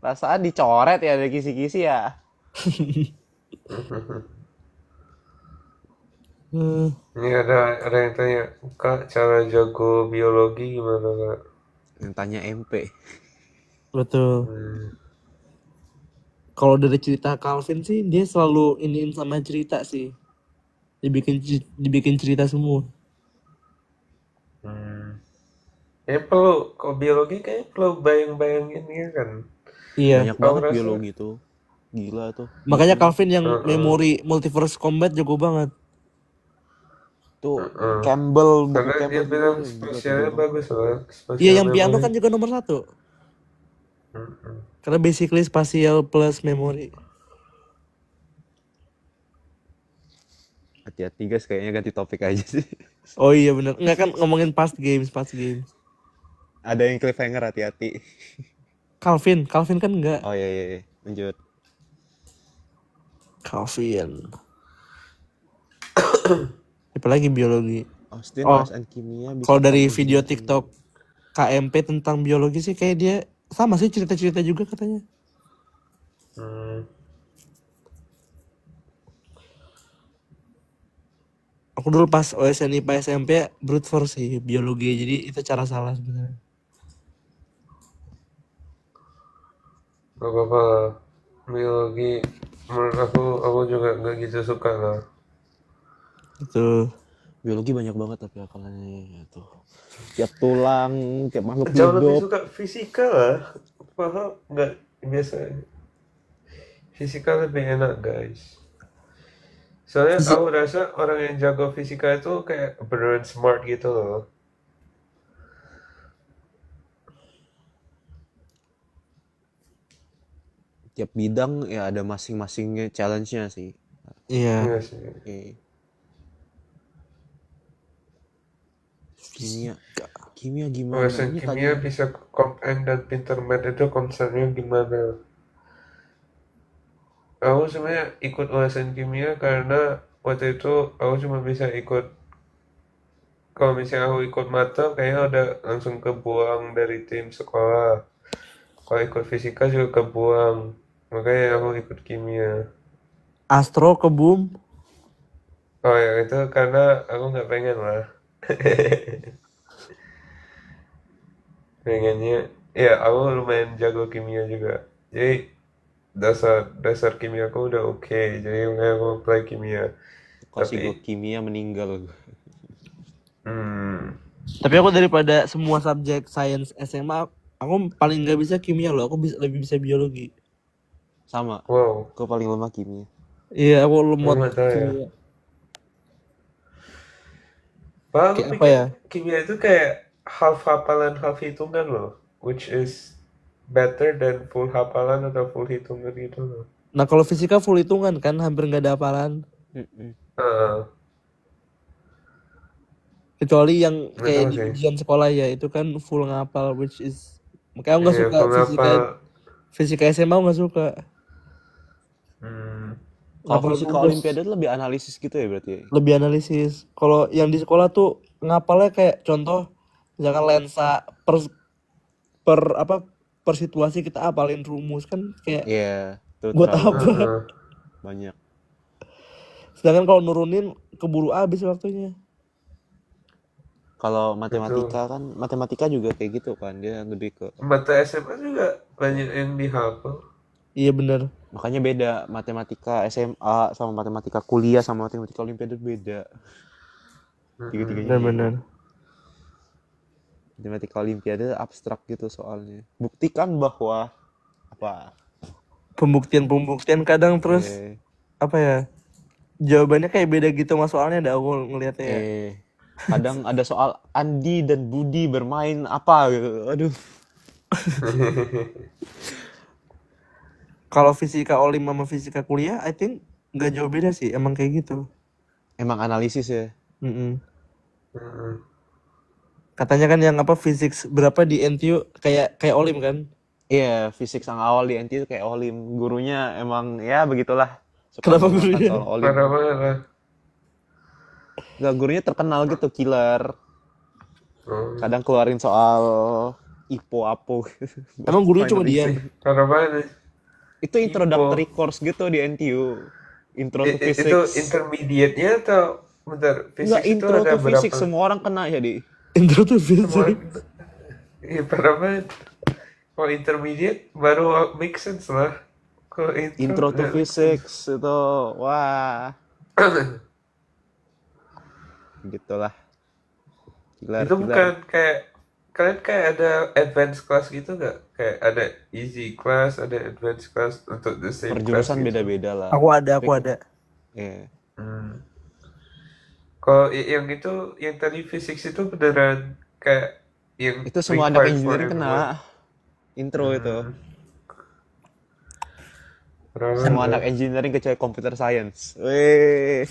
perasaan dicoret ya ada kisi-kisi ya. Ini ada yang tanya, Kak, cara jago biologi gimana, Kak? Yang tanya MP. Betul. Kalau dari cerita Calvin sih dia selalu iniin sama cerita sih. Dibikin cerita semua. Ya perlu, kalau biologi kayaknya perlu bayang-bayangin ya kan. Iya. Banyak Aku banget rasa- biologi tuh. Gila tuh. Makanya Calvin yang memori multiverse combat jago banget. Tuh Campbell, buku Karena dia Campbell bilang juga spesialnya bagus loh. Iya, yang piano kan juga nomor 1. Karena basically spatial plus memory. Hati-hati guys, kayaknya ganti topik aja sih. Oh iya bener. Enggak kan ngomongin past games. Ada yang cliffhanger, hati-hati. Calvin kan enggak. Oh iya. Lanjut. Calvin. Apalagi biologi. Austin, Oh, and kimia bisa Kalau dari kamu video uji. TikTok KMP tentang biologi sih kayak dia sama sih cerita-cerita juga katanya. Aku dulu pas OSN IPA SMP brute force sih biologi, jadi itu cara salah sebenarnya. Gak apa-apa lah. Biologi menurut aku juga gak gitu suka lah. Itu Biologi banyak banget tapi akalannya tuh. Tiap tulang, tiap makhluk Jauh lebih hidup. suka fisika lah. Paham nggak biasa. Fisika lebih enak guys. Soalnya aku rasa orang yang jago fisika itu kayak beneran smart gitu loh. Tiap bidang ya ada masing-masingnya challenge-nya sih. iya. Iya sih. Oke. Kimia gimana? OSN Ini kimia tadi bisa comp-eng dan pinter math itu konsepnya gimana? Aku sebenarnya ikut OSN kimia karena waktu itu aku cuma bisa ikut, kalau misalnya aku ikut mata kayaknya udah langsung kebuang dari tim sekolah. Kalau ikut fisika juga kebuang, makanya aku ikut kimia. Astro kebum. Oh ya itu karena aku nggak pengen lah. Pengennya, ya aku lumayan jago kimia juga. Jadi dasar kimia aku udah oke. Jadi makanya aku apply kimia. kasih Tapi- gue kimia meninggal. Tapi aku daripada semua subjek science SMA, aku paling nggak bisa kimia loh. Aku lebih bisa biologi. Sama. Wow. Gue paling lemah kimia. Iya, aku lemot Nggak tahu ya. kimia. Pak, aku Kayak apa pikir ya? kimia itu kayak half hafalan half hitungan loh, which is better than full hafalan atau full hitungan gitu loh. Nah kalau fisika full hitungan kan, hampir nggak ada hafalan. Kecuali yang kayak di Betul sih. ujian sekolah ya, itu kan full ngapal, which is makanya aku nggak Iya, suka full fisika SMA, aku nggak suka. Kalau Ngapal fisika numbers. olimpiade itu lebih analisis gitu ya berarti. Lebih analisis. Kalau yang di sekolah tuh ngapalnya kayak contoh misalkan lensa per situasi kita apalin rumus kan kayak Iya. Itu buat terlalu apa? banyak. Sedangkan kalau nurunin keburu habis waktunya. Kalau matematika juga kayak gitu kan, dia lebih ke Mata SMA juga banyak yang dihafal. Iya bener. makanya beda matematika SMA sama matematika kuliah sama matematika olimpiade beda. Tiga-tiganya. Bener. Matematika olimpiade abstrak gitu soalnya. Buktikan bahwa apa? Pembuktian kadang terus Eh, apa ya? Jawabannya kayak beda gitu mas soalnya ada aku ngeliatnya ya. kadang ada soal Andi dan Budi bermain apa gitu. Aduh. Kalau fisika olim sama fisika kuliah, I think nggak jauh beda sih, emang kayak gitu. Emang analisis ya. Katanya kan yang apa fisik berapa di NTU kayak olim kan? Iya, fisik sang awal di NT itu kayak olim. Gurunya emang ya begitulah. Suka Kenapa mengangkat gurunya? soal olim. Parah-parah. Nggak, gurunya terkenal gitu, killer. Kadang keluarin soal IPO-APO. Emang gurunya cuma dia. Parah-parah. Itu introductory course gitu di NTU. Intro to Itu physics. intermediate-nya atau bentar, Enggak, fisik itu intro ada tuh fisik berapa? semua orang kena ya, Di. Intro tuh Semua, fisik. iya parah banget. Kalau intermediate baru make sense lah. Kalau Intro intro to nggak make physics itu, wah, sense. gitulah. Kilar, Itu kilar. bukan kayak kalian kayak ada advanced class gitu nggak? Kayak ada easy class, ada advanced class untuk the same Per class jurusan gitu. beda-beda lah. Aku ada. Iya. Kalau yang itu, yang tadi fisik itu beneran kayak yang Itu semua anak required for engineering everyone. kena intro itu. Parah Semua banget. anak engineering kecuali computer science. Weh,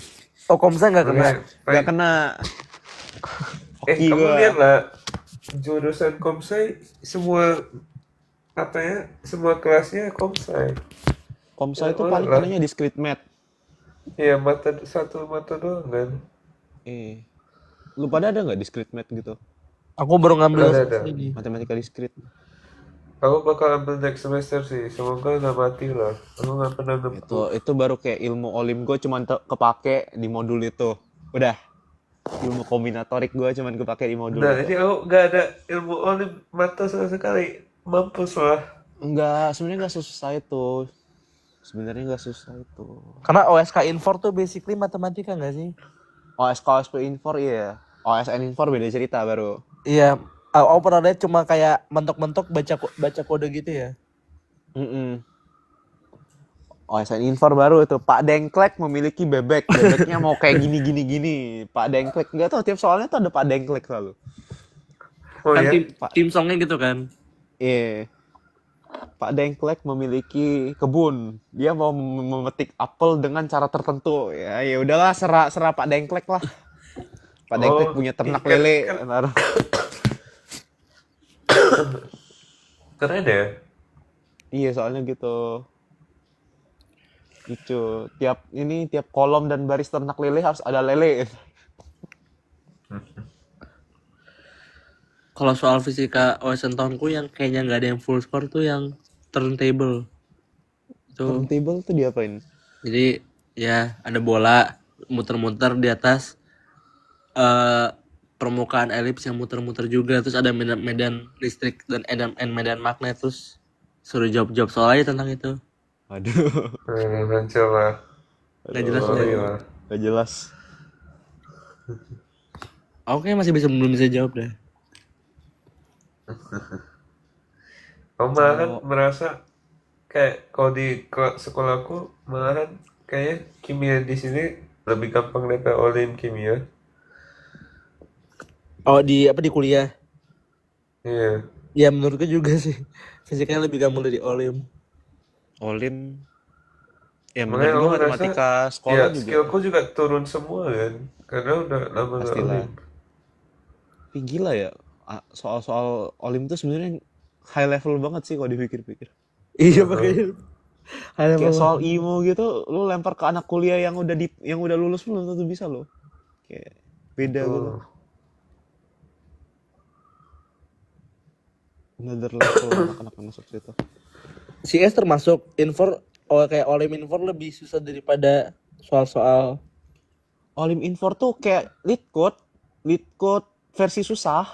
Oh, Komsa nggak kena. nggak kena. Hoki Kamu gua. lihat lah jurusan Komsai semua apa ya, semua kelasnya Komsai. Komsa itu Ya, paling lah. kenanya discrete math. Ya satu mata doang kan. Lu pada ada nggak discrete math gitu? Aku baru ngambil Ada. ini. Matematika discrete. Aku bakal ambil next semester sih, semoga nggak mati lah. Aku nggak pernah Itu baru kayak ilmu olim gue cuman kepake di modul itu. Udah. Ilmu kombinatorik gue cuman kepake di modul Nah, itu. ini aku nggak ada ilmu olim mata sama sekali. Mampus lah. Enggak, sebenarnya nggak susah itu. Karena OSK Infor tuh basically matematika nggak sih? OSP Infor iya. OSN Infor beda cerita baru. Iya. Aku pernah lihat cuma kayak mentok-mentok baca kode gitu ya. OSN Infor baru itu Pak Dengklek memiliki bebek. Bebeknya mau kayak gini. Pak Dengklek nggak tahu tiap soalnya tuh ada Pak Dengklek selalu. Oh Kan ya? tim songnya gitu kan. Iya. Pak Dengklek memiliki kebun. Dia mau memetik apel dengan cara tertentu. Ya udahlah serah Pak Dengklek lah. Pak Dengklek punya ternak lele. Keren ya? Iya, soalnya gitu. Itu tiap kolom dan baris ternak lele harus ada lele. Kalau soal fisika OSN tahunku yang kayaknya nggak ada yang full score tuh yang turntable. Turntable tuh diapain? Jadi ya ada bola muter-muter di atas permukaan elips yang muter-muter juga, terus ada medan listrik dan medan magnet, terus suruh jawab soal aja tentang itu. Aduh. Lancar lah. Nggak jelas Oh, ya. iya. Gak jelas. Aku kayak belum bisa jawab deh. Aku malahan merasa kayak kalau di sekolahku malahan kayak kimia di sini lebih gampang daripada olim kimia. Oh di kuliah? Iya. Ya menurutku juga sih. Fisikanya lebih gampang dari olim. Olim. Ya Makanya menurut aku gue ngerasa, matematika ya sekolah juga. skillku juga turun semua kan, karena udah lama nggak Pastilah. olim. Tapi gila ya. Soal olim tuh sebenarnya high level banget sih kalau dipikir-pikir. Iya makanya. Kayak soal IMO gitu, lu lempar ke anak kuliah yang udah lulus pun belum tentu bisa lo. Kayak beda gitu. Another level anak-anak masuk situ. CS termasuk Infor, kayak olim Infor lebih susah daripada soal-soal. Olim Infor tuh kayak lead code versi susah.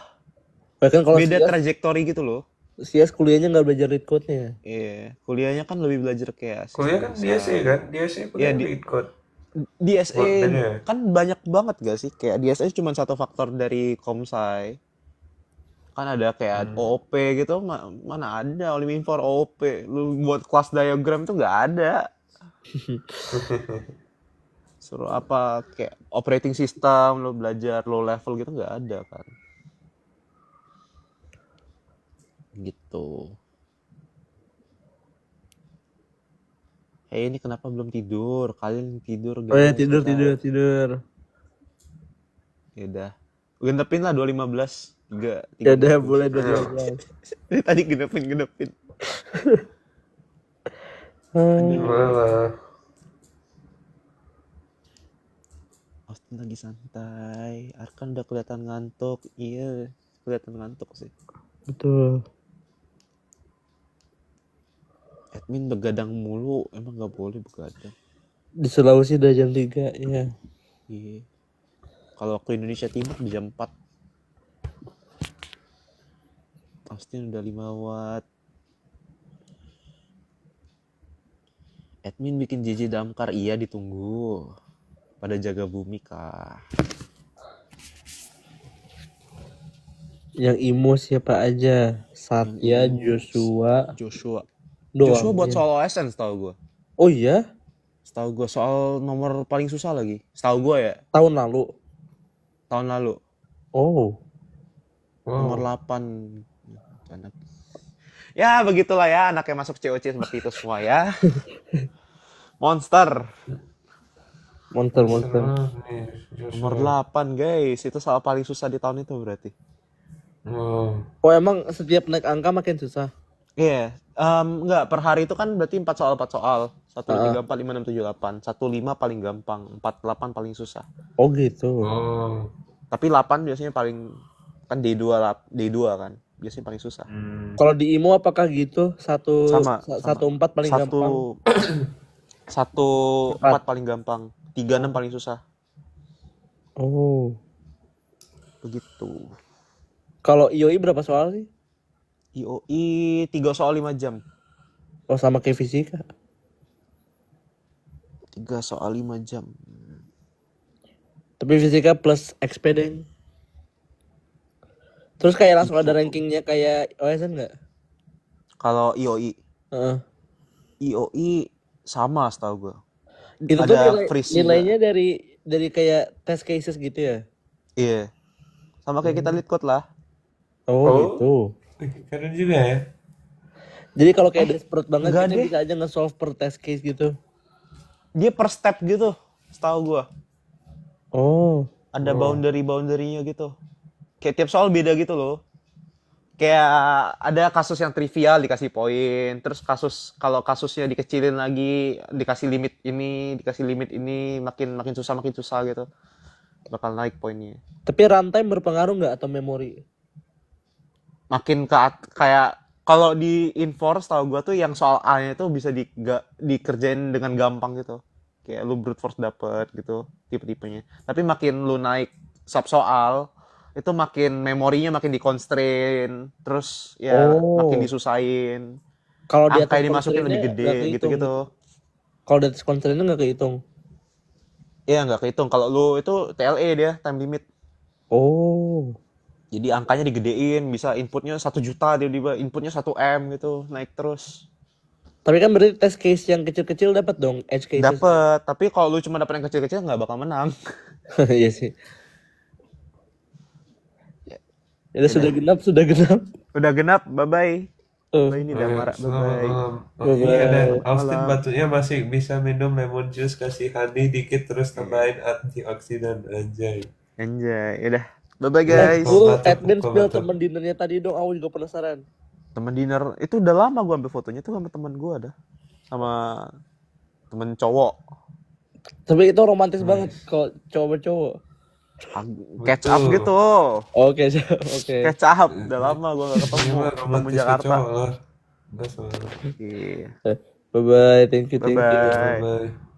Bahkan kalau Beda CS, trajektori gitu loh. CS kuliahnya nggak belajar lead code-nya. Iya, kuliahnya kan lebih belajar kayak Kuliah kan DSE kan, DSE punya Iya, lead code. DSE Bener. kan banyak banget gak sih? Kayak DSE cuma satu faktor dari Komsai. Kan ada kayak OOP gitu, mana ada Olim Infor OOP. Lu buat kelas diagram tuh nggak ada. Suruh apa kayak operating system lu belajar low level gitu nggak ada kan. Gitu. Hey, ini kenapa belum tidur? Kalian tidur Oh ya tidur. Ya udah. Genepin lah 2.15. 3. Ya udah boleh 12. Tadi genepin. Malah. Austin lagi santai. Arkan udah kelihatan ngantuk. Iya, kelihatan ngantuk sih. Betul. Admin begadang mulu, emang nggak boleh begadang. Di Sulawesi udah jam 3 ya. Iya. Kalau waktu Indonesia Timur di jam 4. Austin udah 5 watt. Admin bikin JJ Damkar, iya ditunggu. Pada jaga bumi kah? Yang imo siapa aja? Satya, Joshua doang. Joshua buat iya. soal OSN setahu gue. Oh iya? Setahu gue soal nomor paling susah lagi. Setahu gue ya. Tahun lalu. Oh. Nomor 8. Anak. Ya begitulah ya anak yang masuk COC seperti itu semua ya. Monster. Nomor 8 guys. Itu soal paling susah di tahun itu berarti. Oh emang setiap naik angka makin susah? Iya. Enggak, per hari itu kan berarti 4 soal. 1, 2, 3, 4, 5, 6, 7, 8. 1, 5 paling gampang. 4, 8 paling susah. Oh gitu. Tapi 8 biasanya paling, kan D2 kan. Biasanya paling susah. Kalau di IMO apakah gitu? Sama. 1, 4 paling gampang. 1, 4 paling gampang. 3, 6 paling susah. Oh. Begitu. Kalau IOI berapa soal sih? IOI 3 soal 5 jam. Oh sama kayak fisika. 3 soal 5 jam. Tapi fisika plus XP deh. Terus kayak langsung ada rankingnya kayak OSN nggak? Kalau IOI. IOI sama setahu gue. Itu ada tuh nilainya dari kayak test cases gitu ya? Iya. Sama kayak kita lead code lah. Oh gitu. Keren juga ya. Jadi kalau kayak desperate banget enggak kita deh. bisa aja nge-solve per test case gitu. Dia per step gitu, setahu gue. Oh. Ada boundary-nya gitu. Kayak tiap soal beda gitu loh. Kayak ada kasus yang trivial dikasih poin, terus kalau kasusnya dikecilin lagi dikasih limit ini makin susah gitu. Bakal naik poinnya. Tapi runtime berpengaruh nggak atau memori? Makin kayak kalau di Inforce tahu gua tuh yang soal A-nya itu bisa dikerjain dengan gampang gitu. Kayak lu brute force dapet gitu tipe-tipenya. Tapi makin lu naik sub soal itu makin memorinya makin di-constrain, terus ya makin disusahin. Kalau dia angka yang dimasukin lebih gede gitu-gitu. Kalau di atas constraint-nya nggak kehitung. Iya nggak kehitung. Kalau lu itu TLE dia time limit. Oh. Jadi angkanya digedein, bisa inputnya 1 juta, tiba-tiba inputnya 1 M gitu, naik terus. Tapi kan berarti test case yang kecil-kecil dapat dong, edge cases. Dapat, tapi kalau lu cuma dapat yang kecil-kecil nggak bakal menang. Iya sih. Ya sudah genap. Udah genap, bye-bye. Ini udah marah, bye-bye. Ini ada Austin batunya masih bisa minum lemon juice, kasih honey dikit terus tambahin antioksidan anjay. Udah. Bye-bye guys. Admin spill temen dinernya tadi dong, aku juga penasaran. Temen dinner itu udah lama gua ambil fotonya tuh sama temen gua ada. Sama temen cowok. Tapi itu romantis banget kalau cowok-cowok. Catch up gitu. Oke. Catch up. Udah lama gua gak ketemu. Ketemu Jakarta. Iya. Bye-bye, thank you. Bye-bye. Bye.